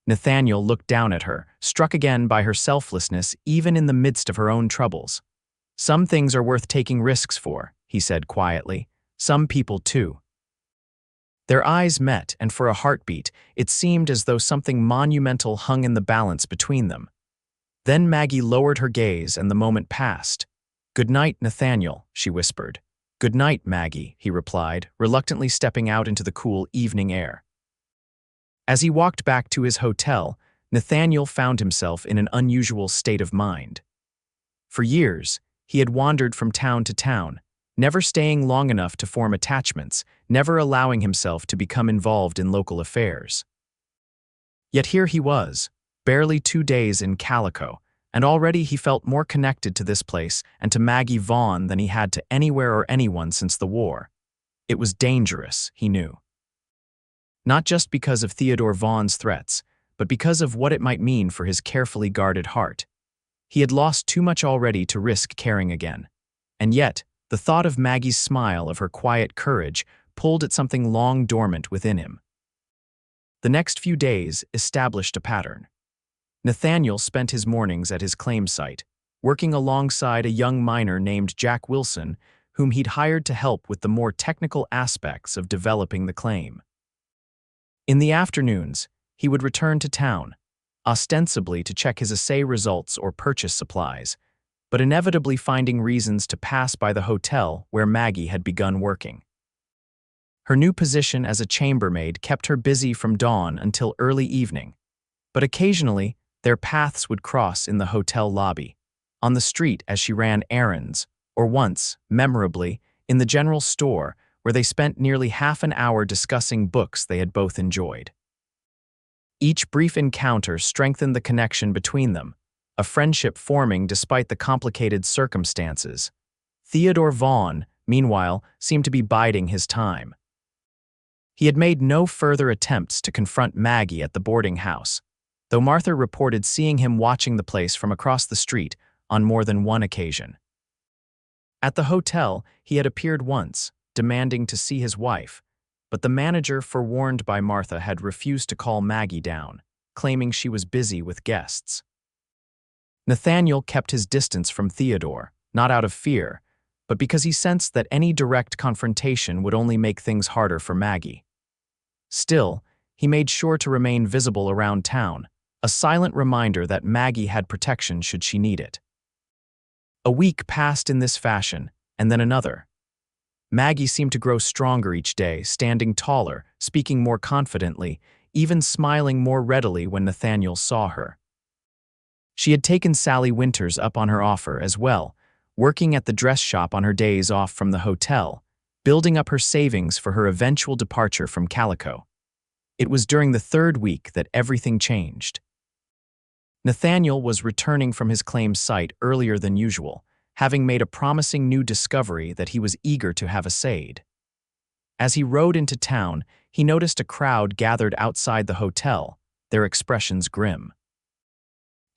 Nathaniel looked down at her, struck again by her selflessness even in the midst of her own troubles. Some things are worth taking risks for, he said quietly. Some people too. Their eyes met, and for a heartbeat, it seemed as though something monumental hung in the balance between them. Then Maggie lowered her gaze and the moment passed. Good night, Nathaniel, she whispered. Good night, Maggie, he replied, reluctantly stepping out into the cool evening air. As he walked back to his hotel, Nathaniel found himself in an unusual state of mind. For years, he had wandered from town to town, never staying long enough to form attachments, never allowing himself to become involved in local affairs. Yet here he was, barely 2 days in Calico, and already he felt more connected to this place and to Maggie Vaughn than he had to anywhere or anyone since the war. It was dangerous, he knew. Not just because of Theodore Vaughn's threats, but because of what it might mean for his carefully guarded heart. He had lost too much already to risk caring again. And yet, the thought of Maggie's smile, of her quiet courage, pulled at something long dormant within him. The next few days established a pattern. Nathaniel spent his mornings at his claim site, working alongside a young miner named Jack Wilson, whom he'd hired to help with the more technical aspects of developing the claim. In the afternoons, he would return to town, ostensibly to check his assay results or purchase supplies, but inevitably finding reasons to pass by the hotel where Maggie had begun working. Her new position as a chambermaid kept her busy from dawn until early evening, but occasionally their paths would cross in the hotel lobby, on the street as she ran errands, or once, memorably, in the general store where they spent nearly half an hour discussing books they had both enjoyed. Each brief encounter strengthened the connection between them, a friendship forming despite the complicated circumstances. Theodore Vaughn, meanwhile, seemed to be biding his time. He had made no further attempts to confront Maggie at the boarding house, though Martha reported seeing him watching the place from across the street on more than one occasion. At the hotel, he had appeared once, demanding to see his wife, but the manager, forewarned by Martha, had refused to call Maggie down, claiming she was busy with guests. Nathaniel kept his distance from Theodore, not out of fear, but because he sensed that any direct confrontation would only make things harder for Maggie. Still, he made sure to remain visible around town, a silent reminder that Maggie had protection should she need it. A week passed in this fashion, and then another. Maggie seemed to grow stronger each day, standing taller, speaking more confidently, even smiling more readily when Nathaniel saw her. She had taken Sally Winters up on her offer as well, working at the dress shop on her days off from the hotel, building up her savings for her eventual departure from Calico. It was during the 3rd week that everything changed. Nathaniel was returning from his claim site earlier than usual, having made a promising new discovery that he was eager to have assayed. As he rode into town, he noticed a crowd gathered outside the hotel, their expressions grim.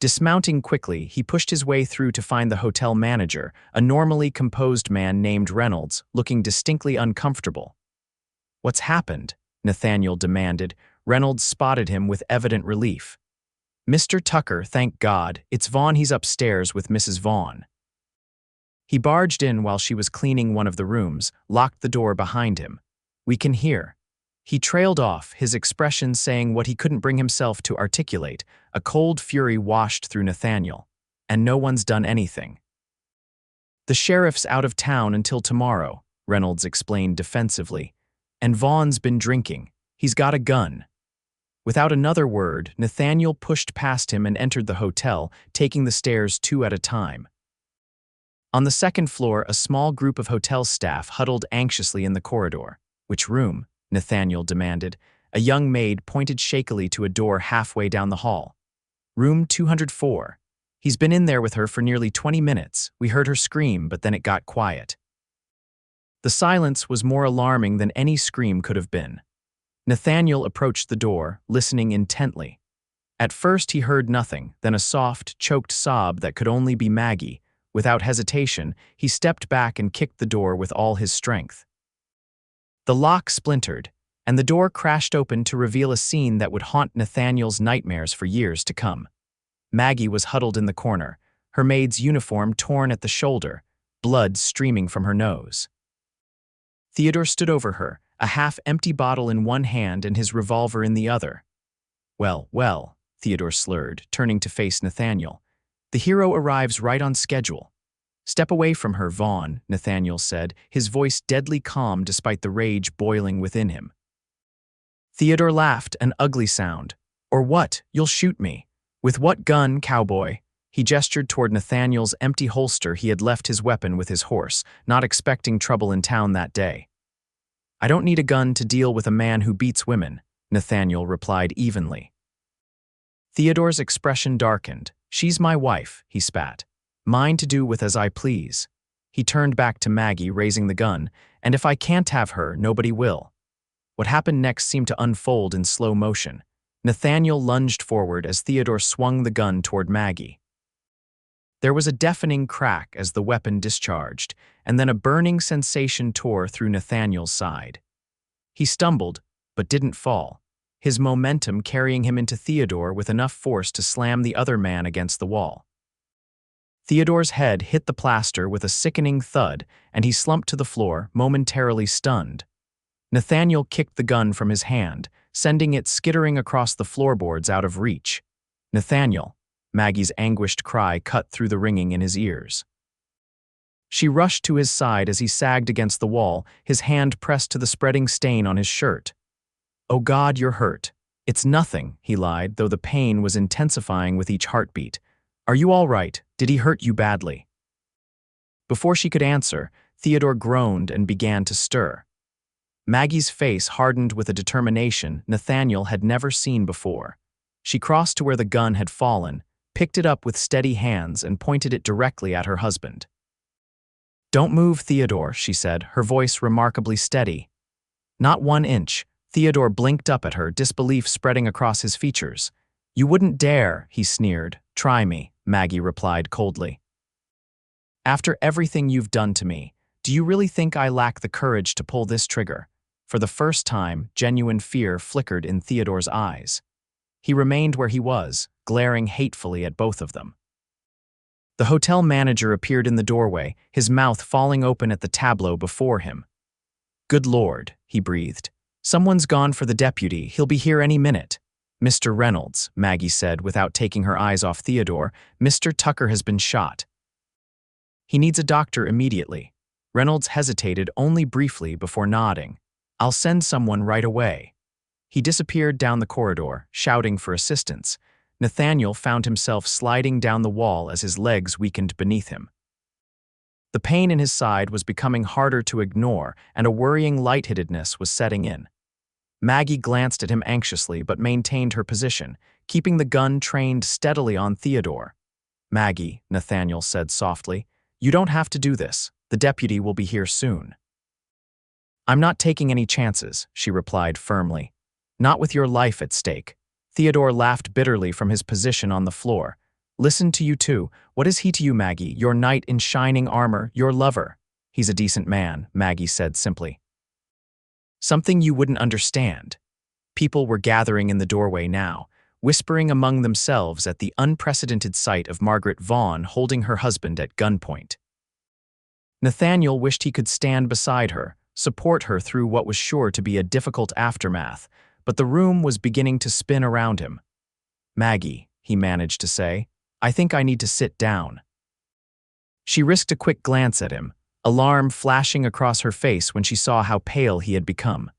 Dismounting quickly, he pushed his way through to find the hotel manager, a normally composed man named Reynolds, looking distinctly uncomfortable. "What's happened?" Nathaniel demanded. Reynolds spotted him with evident relief. "Mr. Tucker, thank God, it's Vaughn. He's upstairs with Mrs. Vaughn." He barged in while she was cleaning one of the rooms, locked the door behind him. "We can hear." He trailed off, his expression saying what he couldn't bring himself to articulate. A cold fury washed through Nathaniel. And no one's done anything. The sheriff's out of town until tomorrow, Reynolds explained defensively. And Vaughn's been drinking. He's got a gun. Without another word, Nathaniel pushed past him and entered the hotel, taking the stairs 2 at a time. On the second floor, a small group of hotel staff huddled anxiously in the corridor. "Which room?" Nathaniel demanded. A young maid pointed shakily to a door halfway down the hall. "Room 204. He's been in there with her for nearly 20 minutes. We heard her scream, but then it got quiet." The silence was more alarming than any scream could have been. Nathaniel approached the door, listening intently. At first he heard nothing, then a soft, choked sob that could only be Maggie. Without hesitation, he stepped back and kicked the door with all his strength. The lock splintered, and the door crashed open to reveal a scene that would haunt Nathaniel's nightmares for years to come. Maggie was huddled in the corner, her maid's uniform torn at the shoulder, blood streaming from her nose. Theodore stood over her, a half-empty bottle in one hand and his revolver in the other. "Well, well," Theodore slurred, turning to face Nathaniel. "The hero arrives right on schedule." "Step away from her, Vaughn," Nathaniel said, his voice deadly calm despite the rage boiling within him. Theodore laughed, an ugly sound. "Or what? You'll shoot me. With what gun, cowboy?" He gestured toward Nathaniel's empty holster. He had left his weapon with his horse, not expecting trouble in town that day. "I don't need a gun to deal with a man who beats women," Nathaniel replied evenly. Theodore's expression darkened. "She's my wife," he spat. "Mine to do with as I please." He turned back to Maggie, raising the gun. "And if I can't have her, nobody will." What happened next seemed to unfold in slow motion. Nathaniel lunged forward as Theodore swung the gun toward Maggie. There was a deafening crack as the weapon discharged, and then a burning sensation tore through Nathaniel's side. He stumbled, but didn't fall, his momentum carrying him into Theodore with enough force to slam the other man against the wall. Theodore's head hit the plaster with a sickening thud, and he slumped to the floor, momentarily stunned. Nathaniel kicked the gun from his hand, sending it skittering across the floorboards out of reach. "Nathaniel!" Maggie's anguished cry cut through the ringing in his ears. She rushed to his side as he sagged against the wall, his hand pressed to the spreading stain on his shirt. "Oh God, you're hurt." "It's nothing," he lied, though the pain was intensifying with each heartbeat. "Are you all right? Did he hurt you badly?" Before she could answer, Theodore groaned and began to stir. Maggie's face hardened with a determination Nathaniel had never seen before. She crossed to where the gun had fallen, picked it up with steady hands, and pointed it directly at her husband. "Don't move, Theodore," she said, her voice remarkably steady. "Not 1 inch." Theodore blinked up at her, disbelief spreading across his features. "You wouldn't dare," he sneered. "Try me," Maggie replied coldly. "After everything you've done to me, do you really think I lack the courage to pull this trigger?" For the first time, genuine fear flickered in Theodore's eyes. He remained where he was, glaring hatefully at both of them. The hotel manager appeared in the doorway, his mouth falling open at the tableau before him. "Good Lord," he breathed. "Someone's gone for the deputy. He'll be here any minute." "Mr. Reynolds," Maggie said without taking her eyes off Theodore, "Mr. Tucker has been shot. He needs a doctor immediately." Reynolds hesitated only briefly before nodding. "I'll send someone right away." He disappeared down the corridor, shouting for assistance. Nathaniel found himself sliding down the wall as his legs weakened beneath him. The pain in his side was becoming harder to ignore, and a worrying lightheadedness was setting in. Maggie glanced at him anxiously but maintained her position, keeping the gun trained steadily on Theodore. "Maggie," Nathaniel said softly, "you don't have to do this. The deputy will be here soon." "I'm not taking any chances," she replied firmly. "Not with your life at stake." Theodore laughed bitterly from his position on the floor. "Listen to you too. What is he to you, Maggie? Your knight in shining armor, your lover." "He's a decent man," Maggie said simply. "Something you wouldn't understand." People were gathering in the doorway now, whispering among themselves at the unprecedented sight of Margaret Vaughn holding her husband at gunpoint. Nathaniel wished he could stand beside her, support her through what was sure to be a difficult aftermath, but the room was beginning to spin around him. "Maggie," he managed to say, I think I need to sit down." She risked a quick glance at him, alarm flashing across her face when she saw how pale he had become.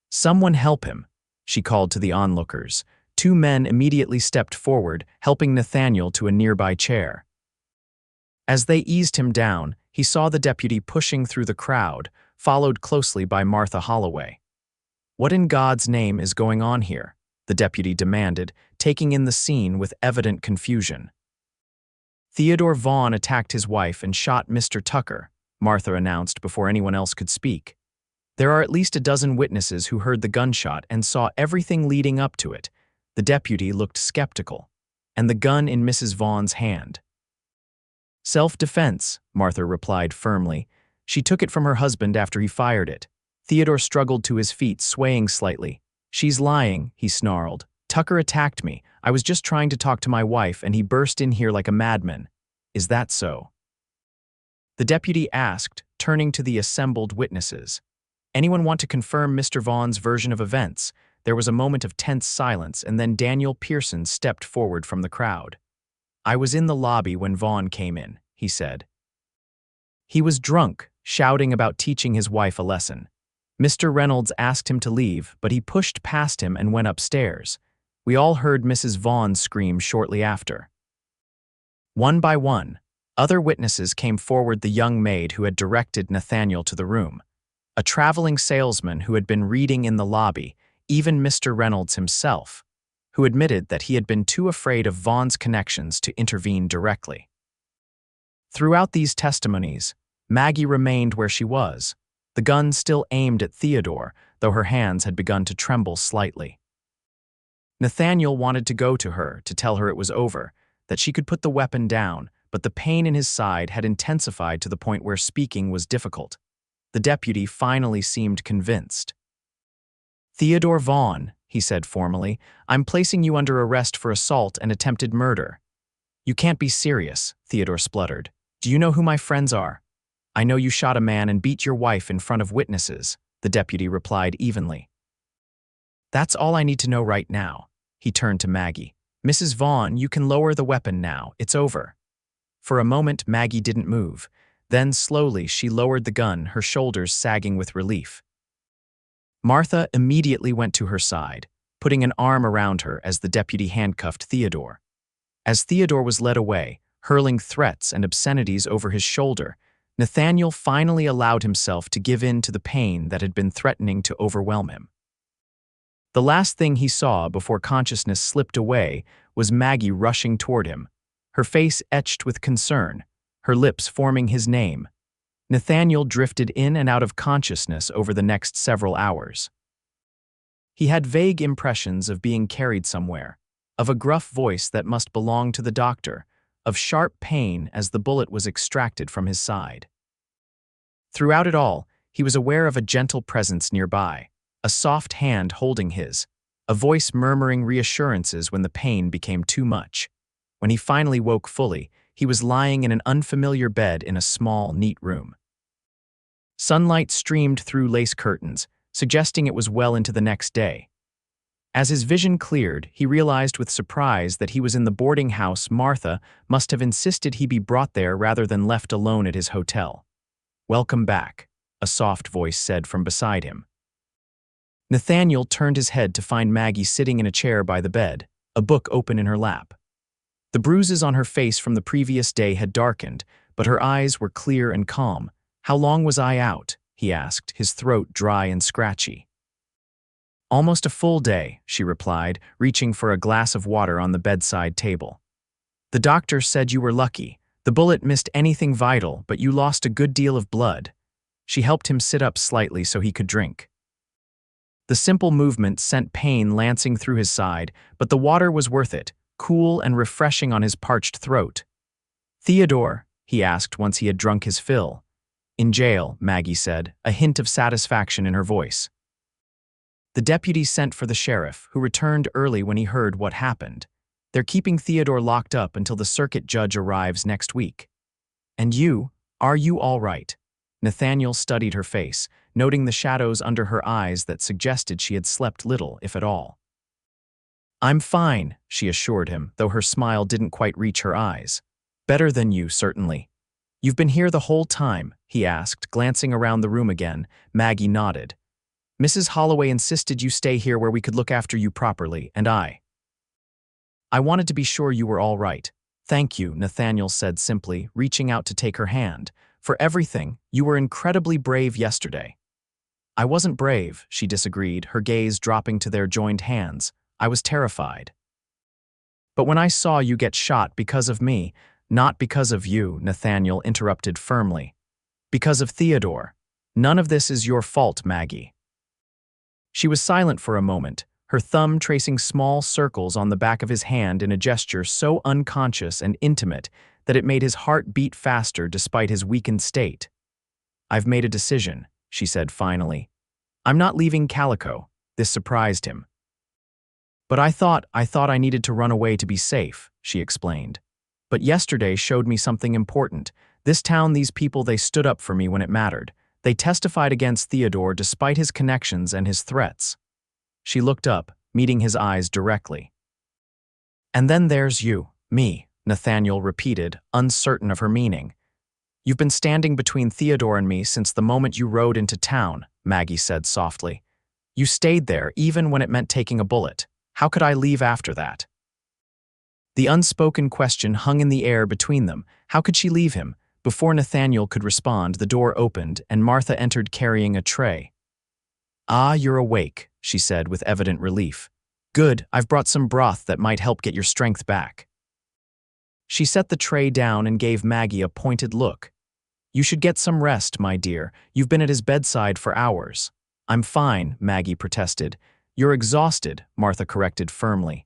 "Someone help him," she called to the onlookers. Two men immediately stepped forward, helping Nathaniel to a nearby chair. As they eased him down, he saw the deputy pushing through the crowd, followed closely by Martha Holloway. "What in God's name is going on here?" the deputy demanded, taking in the scene with evident confusion. "Theodore Vaughn attacked his wife and shot Mr. Tucker," Martha announced before anyone else could speak. "There are at least a dozen witnesses who heard the gunshot and saw everything leading up to it." The deputy looked skeptical. "And the gun in Mrs. Vaughn's hand?" "Self-defense," Martha replied firmly. "She took it from her husband after he fired it." Theodore struggled to his feet, swaying slightly. "She's lying," he snarled. "Tucker attacked me. I was just trying to talk to my wife and he burst in here like a madman. Is that so?" The deputy asked, turning to the assembled witnesses. "Anyone want to confirm Mr. Vaughn's version of events?" There was a moment of tense silence, and then Daniel Pearson stepped forward from the crowd. "I was in the lobby when Vaughn came in," he said. "He was drunk, shouting about teaching his wife a lesson. Mr. Reynolds asked him to leave, but he pushed past him and went upstairs. We all heard Mrs. Vaughn scream shortly after." One by one, other witnesses came forward: the young maid who had directed Nathaniel to the room, a traveling salesman who had been reading in the lobby, even Mr. Reynolds himself, who admitted that he had been too afraid of Vaughn's connections to intervene directly. Throughout these testimonies, Maggie remained where she was, the gun still aimed at Theodore, though her hands had begun to tremble slightly. Nathaniel wanted to go to her to tell her it was over, that she could put the weapon down, but the pain in his side had intensified to the point where speaking was difficult. The deputy finally seemed convinced. "Theodore Vaughn," he said formally, "I'm placing you under arrest for assault and attempted murder." "You can't be serious," Theodore spluttered. "Do you know who my friends are?" "I know you shot a man and beat your wife in front of witnesses," the deputy replied evenly. "That's all I need to know right now." He turned to Maggie. "Mrs. Vaughn, you can lower the weapon now. It's over." For a moment, Maggie didn't move. Then slowly she lowered the gun, her shoulders sagging with relief. Martha immediately went to her side, putting an arm around her as the deputy handcuffed Theodore. As Theodore was led away, hurling threats and obscenities over his shoulder, Nathaniel finally allowed himself to give in to the pain that had been threatening to overwhelm him. The last thing he saw before consciousness slipped away was Maggie rushing toward him, her face etched with concern, her lips forming his name. Nathaniel drifted in and out of consciousness over the next several hours. He had vague impressions of being carried somewhere, of a gruff voice that must belong to the doctor, of sharp pain as the bullet was extracted from his side. Throughout it all, he was aware of a gentle presence nearby, a soft hand holding his, a voice murmuring reassurances when the pain became too much. When he finally woke fully, he was lying in an unfamiliar bed in a small, neat room. Sunlight streamed through lace curtains, suggesting it was well into the next day. As his vision cleared, he realized with surprise that he was in the boarding house Martha must have insisted he be brought there rather than left alone at his hotel. "Welcome back," a soft voice said from beside him. Nathaniel turned his head to find Maggie sitting in a chair by the bed, a book open in her lap. The bruises on her face from the previous day had darkened, but her eyes were clear and calm. "How long was I out?" he asked, his throat dry and scratchy. "Almost a full day," she replied, reaching for a glass of water on the bedside table. "The doctor said you were lucky. The bullet missed anything vital, but you lost a good deal of blood." She helped him sit up slightly so he could drink. The simple movement sent pain lancing through his side, but the water was worth it, cool and refreshing on his parched throat. "Theodore?" he asked once he had drunk his fill. "In jail," Maggie said, a hint of satisfaction in her voice. The deputy sent for the sheriff, who returned early when he heard what happened. "They're keeping Theodore locked up until the circuit judge arrives next week." "And you, are you all right?" Nathaniel studied her face, noting the shadows under her eyes that suggested she had slept little, if at all. I'm fine, she assured him, though her smile didn't quite reach her eyes. Better than you, certainly. You've been here the whole time, he asked, glancing around the room again. Maggie nodded. Mrs. Holloway insisted you stay here where we could look after you properly, and I wanted to be sure you were all right. Thank you, Nathaniel said simply, reaching out to take her hand. For everything, you were incredibly brave yesterday. I wasn't brave, she disagreed, her gaze dropping to their joined hands. I was terrified. But when I saw you get shot because of me, not because of you, Nathaniel interrupted firmly. Because of Theodore. None of this is your fault, Maggie. She was silent for a moment, her thumb tracing small circles on the back of his hand in a gesture so unconscious and intimate that it made his heart beat faster despite his weakened state. I've made a decision, she said finally. I'm not leaving Calico. This surprised him. But I thought I needed to run away to be safe, she explained. But yesterday showed me something important. This town, these people, they stood up for me when it mattered. They testified against Theodore despite his connections and his threats. She looked up, meeting his eyes directly. And then there's you, me, Nathaniel repeated, uncertain of her meaning. You've been standing between Theodore and me since the moment you rode into town, Maggie said softly. You stayed there even when it meant taking a bullet. How could I leave after that? The unspoken question hung in the air between them. How could she leave him? Before Nathaniel could respond, the door opened and Martha entered carrying a tray. Ah, you're awake, she said with evident relief. Good, I've brought some broth that might help get your strength back. She set the tray down and gave Maggie a pointed look. You should get some rest, my dear. You've been at his bedside for hours. I'm fine, Maggie protested. You're exhausted, Martha corrected firmly.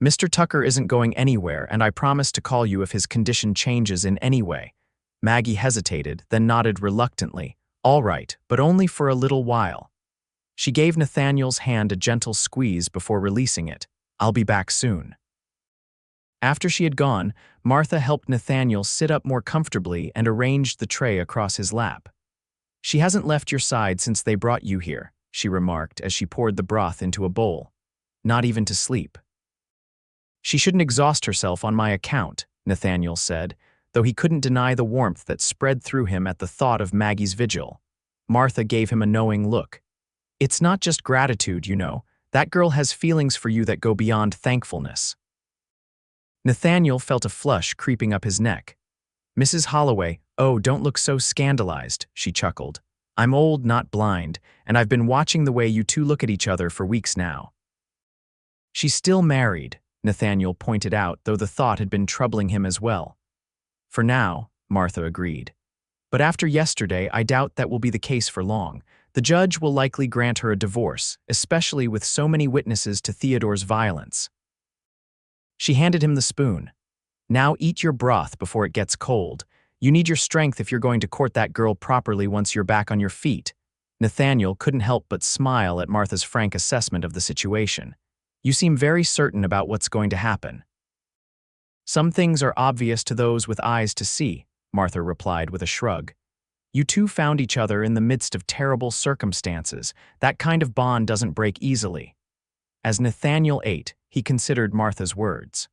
Mr. Tucker isn't going anywhere, and I promise to call you if his condition changes in any way. Maggie hesitated, then nodded reluctantly. All right, but only for a little while. She gave Nathaniel's hand a gentle squeeze before releasing it. I'll be back soon. After she had gone, Martha helped Nathaniel sit up more comfortably and arranged the tray across his lap. She hasn't left your side since they brought you here, she remarked as she poured the broth into a bowl. Not even to sleep. She shouldn't exhaust herself on my account, Nathaniel said, though he couldn't deny the warmth that spread through him at the thought of Maggie's vigil. Martha gave him a knowing look. It's not just gratitude, you know. That girl has feelings for you that go beyond thankfulness. Nathaniel felt a flush creeping up his neck. Mrs. Holloway, oh, don't look so scandalized, she chuckled. I'm old, not blind, and I've been watching the way you two look at each other for weeks now. She's still married, Nathaniel pointed out, though the thought had been troubling him as well. For now, Martha agreed. But after yesterday, I doubt that will be the case for long. The judge will likely grant her a divorce, especially with so many witnesses to Theodore's violence. She handed him the spoon. Now eat your broth before it gets cold. You need your strength if you're going to court that girl properly once you're back on your feet. Nathaniel couldn't help but smile at Martha's frank assessment of the situation. You seem very certain about what's going to happen. Some things are obvious to those with eyes to see, Martha replied with a shrug. You two found each other in the midst of terrible circumstances. That kind of bond doesn't break easily. As Nathaniel ate, he considered Martha's words.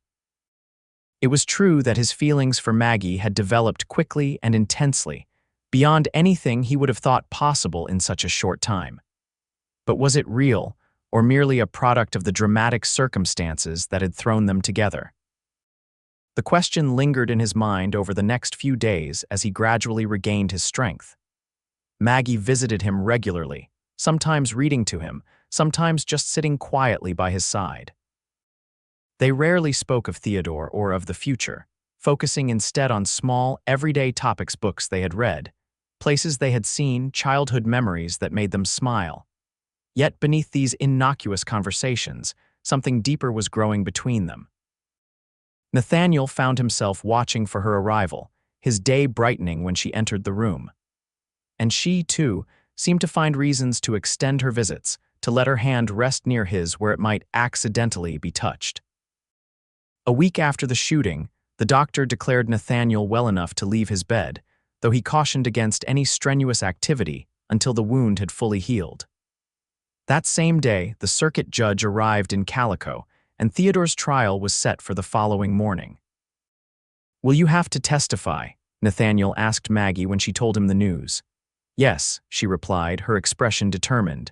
It was true that his feelings for Maggie had developed quickly and intensely, beyond anything he would have thought possible in such a short time. But was it real, or merely a product of the dramatic circumstances that had thrown them together? The question lingered in his mind over the next few days as he gradually regained his strength. Maggie visited him regularly, sometimes reading to him, sometimes just sitting quietly by his side. They rarely spoke of Theodore or of the future, focusing instead on small, everyday topics, books they had read, places they had seen, childhood memories that made them smile. Yet beneath these innocuous conversations, something deeper was growing between them. Nathaniel found himself watching for her arrival, his day brightening when she entered the room. And she, too, seemed to find reasons to extend her visits, to let her hand rest near his where it might accidentally be touched. A week after the shooting, the doctor declared Nathaniel well enough to leave his bed, though he cautioned against any strenuous activity until the wound had fully healed. That same day, the circuit judge arrived in Calico, and Theodore's trial was set for the following morning. "Will you have to testify?" Nathaniel asked Maggie when she told him the news. "Yes," she replied, her expression determined.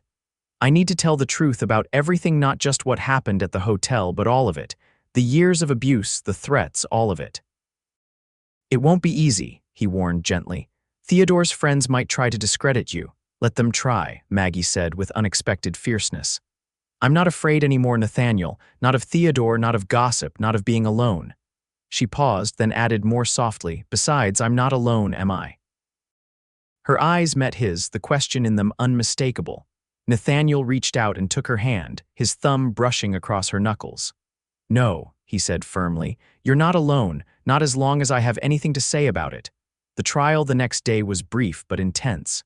"I need to tell the truth about everything, not just what happened at the hotel, but all of it. The years of abuse, the threats, all of it." "It won't be easy," he warned gently. "Theodore's friends might try to discredit you." "Let them try," Maggie said with unexpected fierceness. "I'm not afraid anymore, Nathaniel, not of Theodore, not of gossip, not of being alone." She paused, then added more softly, "Besides, I'm not alone, am I?" Her eyes met his, the question in them unmistakable. Nathaniel reached out and took her hand, his thumb brushing across her knuckles. "No," he said firmly, "you're not alone, not as long as I have anything to say about it." The trial the next day was brief but intense.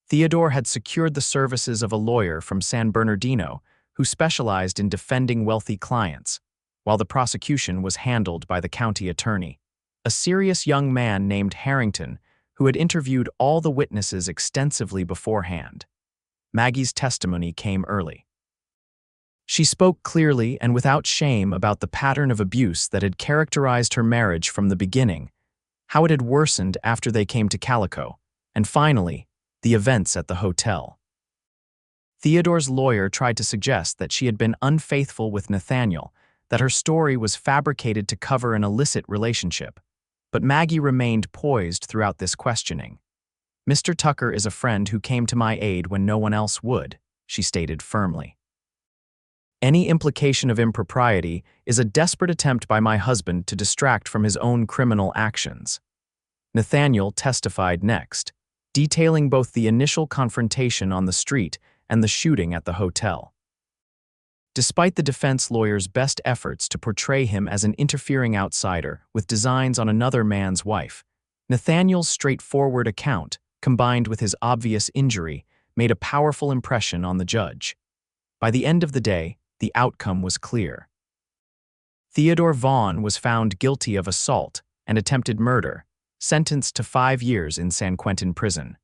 Theodore had secured the services of a lawyer from San Bernardino who specialized in defending wealthy clients, while the prosecution was handled by the county attorney, a serious young man named Harrington who had interviewed all the witnesses extensively beforehand. Maggie's testimony came early. She spoke clearly and without shame about the pattern of abuse that had characterized her marriage from the beginning, how it had worsened after they came to Calico, and finally, the events at the hotel. Theodore's lawyer tried to suggest that she had been unfaithful with Nathaniel, that her story was fabricated to cover an illicit relationship, but Maggie remained poised throughout this questioning. "Mr. Tucker is a friend who came to my aid when no one else would," she stated firmly. "Any implication of impropriety is a desperate attempt by my husband to distract from his own criminal actions." Nathaniel testified next, detailing both the initial confrontation on the street and the shooting at the hotel. Despite the defense lawyer's best efforts to portray him as an interfering outsider with designs on another man's wife, Nathaniel's straightforward account, combined with his obvious injury, made a powerful impression on the judge. By the end of the day, the outcome was clear. Theodore Vaughn was found guilty of assault and attempted murder, sentenced to 5 years in San Quentin prison.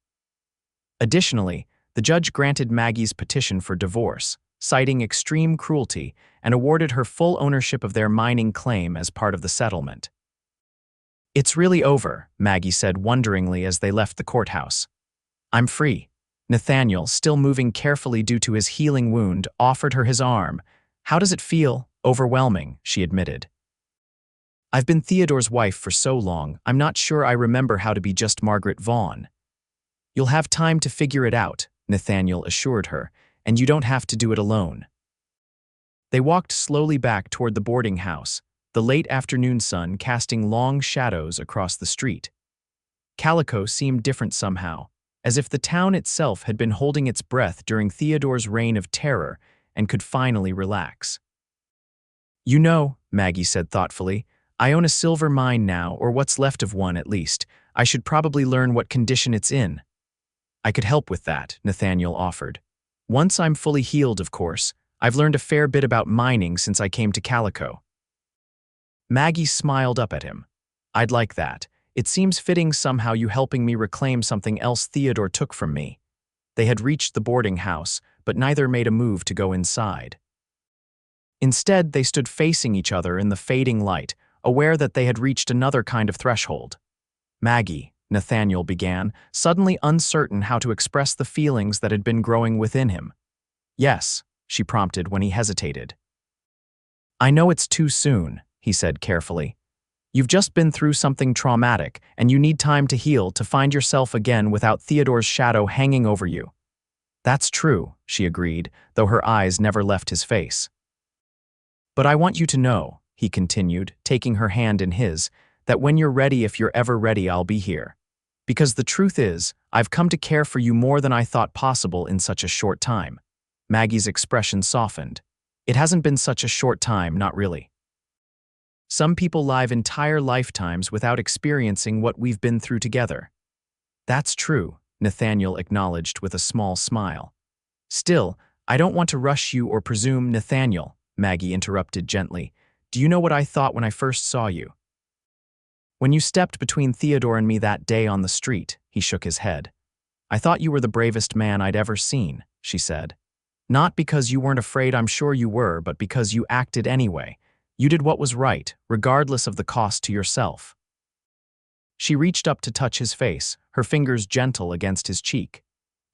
Additionally, the judge granted Maggie's petition for divorce, citing extreme cruelty, and awarded her full ownership of their mining claim as part of the settlement. "It's really over," Maggie said wonderingly as they left the courthouse. "I'm free." Nathaniel, still moving carefully due to his healing wound, offered her his arm. "How does it feel?" "Overwhelming," she admitted. "I've been Theodore's wife for so long, I'm not sure I remember how to be just Margaret Vaughn." "You'll have time to figure it out," Nathaniel assured her, "and you don't have to do it alone." They walked slowly back toward the boarding house, the late afternoon sun casting long shadows across the street. Calico seemed different somehow, as if the town itself had been holding its breath during Theodore's reign of terror and could finally relax. "You know," Maggie said thoughtfully, "I own a silver mine now, or what's left of one at least. I should probably learn what condition it's in." "I could help with that," Nathaniel offered. "Once I'm fully healed, of course. I've learned a fair bit about mining since I came to Calico." Maggie smiled up at him. "I'd like that. It seems fitting somehow, you helping me reclaim something else Theodore took from me." They had reached the boarding house, but neither made a move to go inside. Instead, they stood facing each other in the fading light, aware that they had reached another kind of threshold. "Maggie," Nathaniel began, suddenly uncertain how to express the feelings that had been growing within him. "Yes," she prompted when he hesitated. "I know it's too soon," he said carefully. "You've just been through something traumatic, and you need time to heal, to find yourself again without Theodore's shadow hanging over you." "That's true," she agreed, though her eyes never left his face. "But I want you to know," he continued, taking her hand in his, "that when you're ready, if you're ever ready, I'll be here. Because the truth is, I've come to care for you more than I thought possible in such a short time." Maggie's expression softened. "It hasn't been such a short time, not really. Some people live entire lifetimes without experiencing what we've been through together." "That's true," Nathaniel acknowledged with a small smile. "Still, I don't want to rush you or presume." "Nathaniel," Maggie interrupted gently, "do you know what I thought when I first saw you? When you stepped between Theodore and me that day on the street," he shook his head. "I thought you were the bravest man I'd ever seen." she said. Not because you weren't afraid, I'm sure you were, but because you acted anyway. You did what was right, regardless of the cost to yourself. She reached up to touch his face, her fingers gentle against his cheek.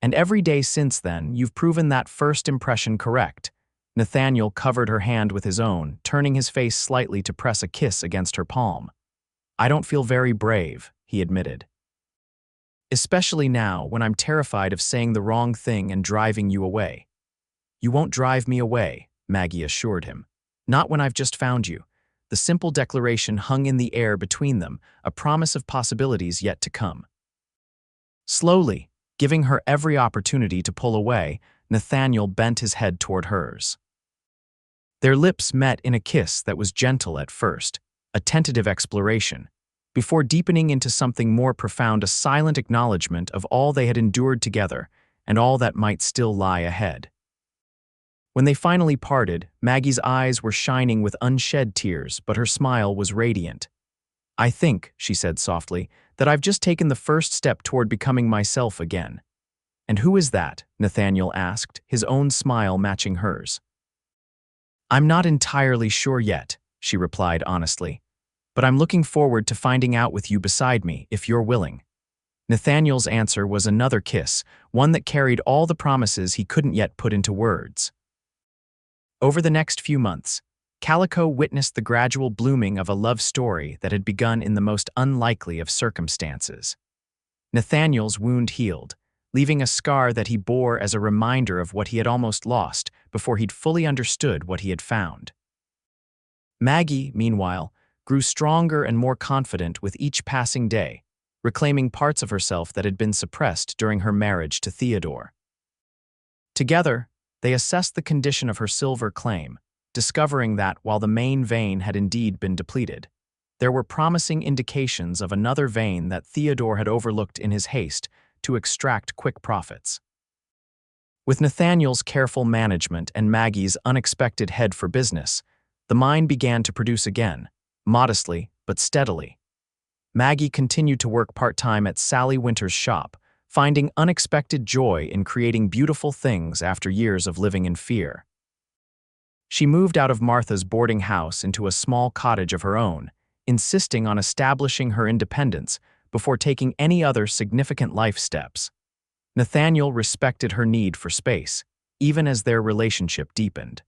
And every day since then, you've proven that first impression correct. Nathaniel covered her hand with his own, turning his face slightly to press a kiss against her palm. I don't feel very brave, he admitted. Especially now, when I'm terrified of saying the wrong thing and driving you away. You won't drive me away, Maggie assured him. Not when I've just found you. The simple declaration hung in the air between them, a promise of possibilities yet to come. Slowly, giving her every opportunity to pull away, Nathaniel bent his head toward hers. Their lips met in a kiss that was gentle at first, a tentative exploration, before deepening into something more profound, a silent acknowledgement of all they had endured together and all that might still lie ahead. When they finally parted, Maggie's eyes were shining with unshed tears, but her smile was radiant. I think, she said softly, that I've just taken the first step toward becoming myself again. And who is that? Nathaniel asked, his own smile matching hers. I'm not entirely sure yet, she replied honestly, but I'm looking forward to finding out with you beside me, if you're willing. Nathaniel's answer was another kiss, one that carried all the promises he couldn't yet put into words. Over the next few months, Calico witnessed the gradual blooming of a love story that had begun in the most unlikely of circumstances. Nathaniel's wound healed, leaving a scar that he bore as a reminder of what he had almost lost before he'd fully understood what he had found. Maggie, meanwhile, grew stronger and more confident with each passing day, reclaiming parts of herself that had been suppressed during her marriage to Theodore. Together, they assessed the condition of her silver claim, discovering that, while the main vein had indeed been depleted, there were promising indications of another vein that Theodore had overlooked in his haste to extract quick profits. With Nathaniel's careful management and Maggie's unexpected head for business, the mine began to produce again, modestly but steadily. Maggie continued to work part-time at Sally Winter's shop, finding unexpected joy in creating beautiful things after years of living in fear. She moved out of Martha's boarding house into a small cottage of her own, insisting on establishing her independence before taking any other significant life steps. Nathaniel respected her need for space, even as their relationship deepened.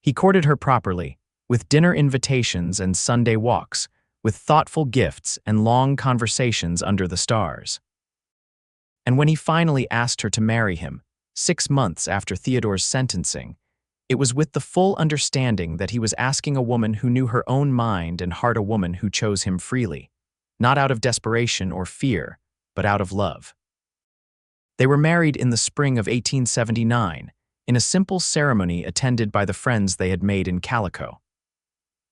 He courted her properly, with dinner invitations and Sunday walks, with thoughtful gifts and long conversations under the stars. And when he finally asked her to marry him, 6 months after Theodore's sentencing, it was with the full understanding that he was asking a woman who knew her own mind and heart, a woman who chose him freely, not out of desperation or fear, but out of love. They were married in the spring of 1879, in a simple ceremony attended by the friends they had made in Calico.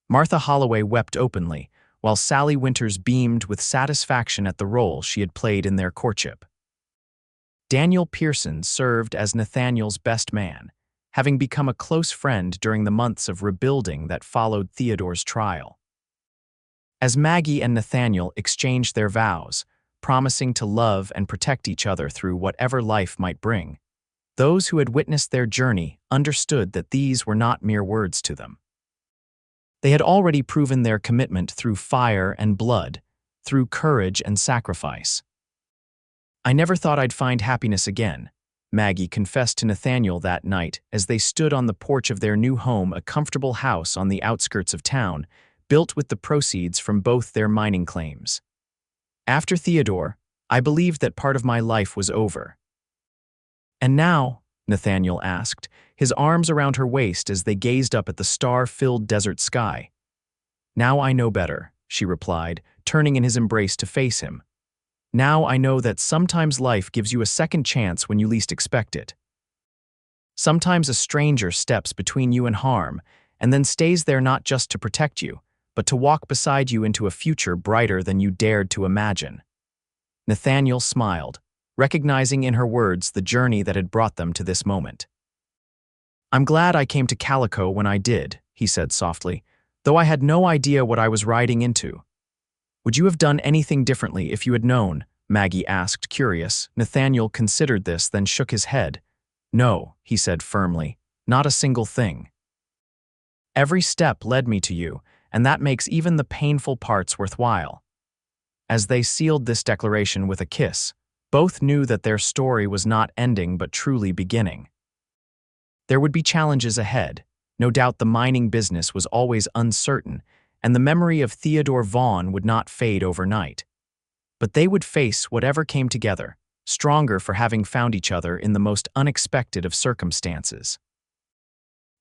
Martha Holloway wept openly, while Sally Winters beamed with satisfaction at the role she had played in their courtship. Daniel Pearson served as Nathaniel's best man, having become a close friend during the months of rebuilding that followed Theodore's trial. As Maggie and Nathaniel exchanged their vows, promising to love and protect each other through whatever life might bring, those who had witnessed their journey understood that these were not mere words to them. They had already proven their commitment through fire and blood, through courage and sacrifice. I never thought I'd find happiness again, Maggie confessed to Nathaniel that night as they stood on the porch of their new home, a comfortable house on the outskirts of town, built with the proceeds from both their mining claims. After Theodore, I believed that part of my life was over. And now, Nathaniel asked, his arms around her waist as they gazed up at the star-filled desert sky. Now I know better, she replied, turning in his embrace to face him. Now I know that sometimes life gives you a second chance when you least expect it. Sometimes a stranger steps between you and harm, and then stays there not just to protect you, but to walk beside you into a future brighter than you dared to imagine. Nathaniel smiled, recognizing in her words the journey that had brought them to this moment. I'm glad I came to Calico when I did, he said softly, though I had no idea what I was riding into. Would you have done anything differently if you had known? Maggie asked, curious. Nathaniel considered this, then shook his head, "No," he said firmly, "not a single thing. Every step led me to you, and that makes even the painful parts worthwhile." As they sealed this declaration with a kiss, both knew that their story was not ending but truly beginning. There would be challenges ahead. No doubt the mining business was always uncertain, and the memory of Theodore Vaughn would not fade overnight. But they would face whatever came together, stronger for having found each other in the most unexpected of circumstances.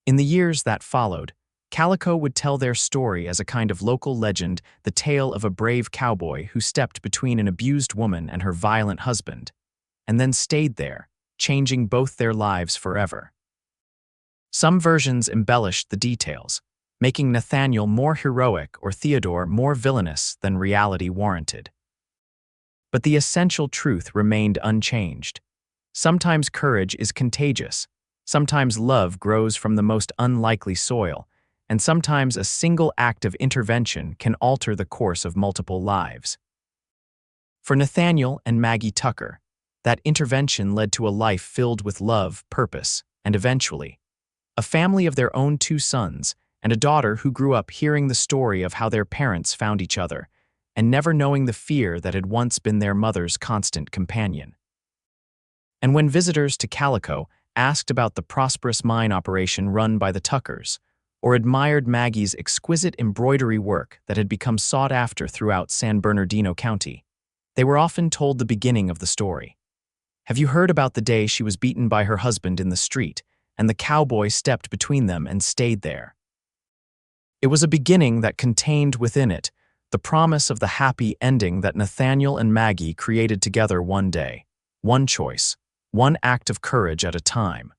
In the years that followed, Calico would tell their story as a kind of local legend, the tale of a brave cowboy who stepped between an abused woman and her violent husband, and then stayed there, changing both their lives forever. Some versions embellished the details, making Nathaniel more heroic or Theodore more villainous than reality warranted. But the essential truth remained unchanged. Sometimes courage is contagious, sometimes love grows from the most unlikely soil, and sometimes a single act of intervention can alter the course of multiple lives. For Nathaniel and Maggie Tucker, that intervention led to a life filled with love, purpose, and eventually, a family of their own 2 sons and a daughter who grew up hearing the story of how their parents found each other and never knowing the fear that had once been their mother's constant companion. And when visitors to Calico asked about the prosperous mine operation run by the Tuckers, or admired Maggie's exquisite embroidery work that had become sought after throughout San Bernardino County, they were often told the beginning of the story. "Have you heard about the day she was beaten by her husband in the street, and the cowboy stepped between them and stayed there?" It was a beginning that contained within it the promise of the happy ending that Nathaniel and Maggie created together one day, one choice, one act of courage at a time.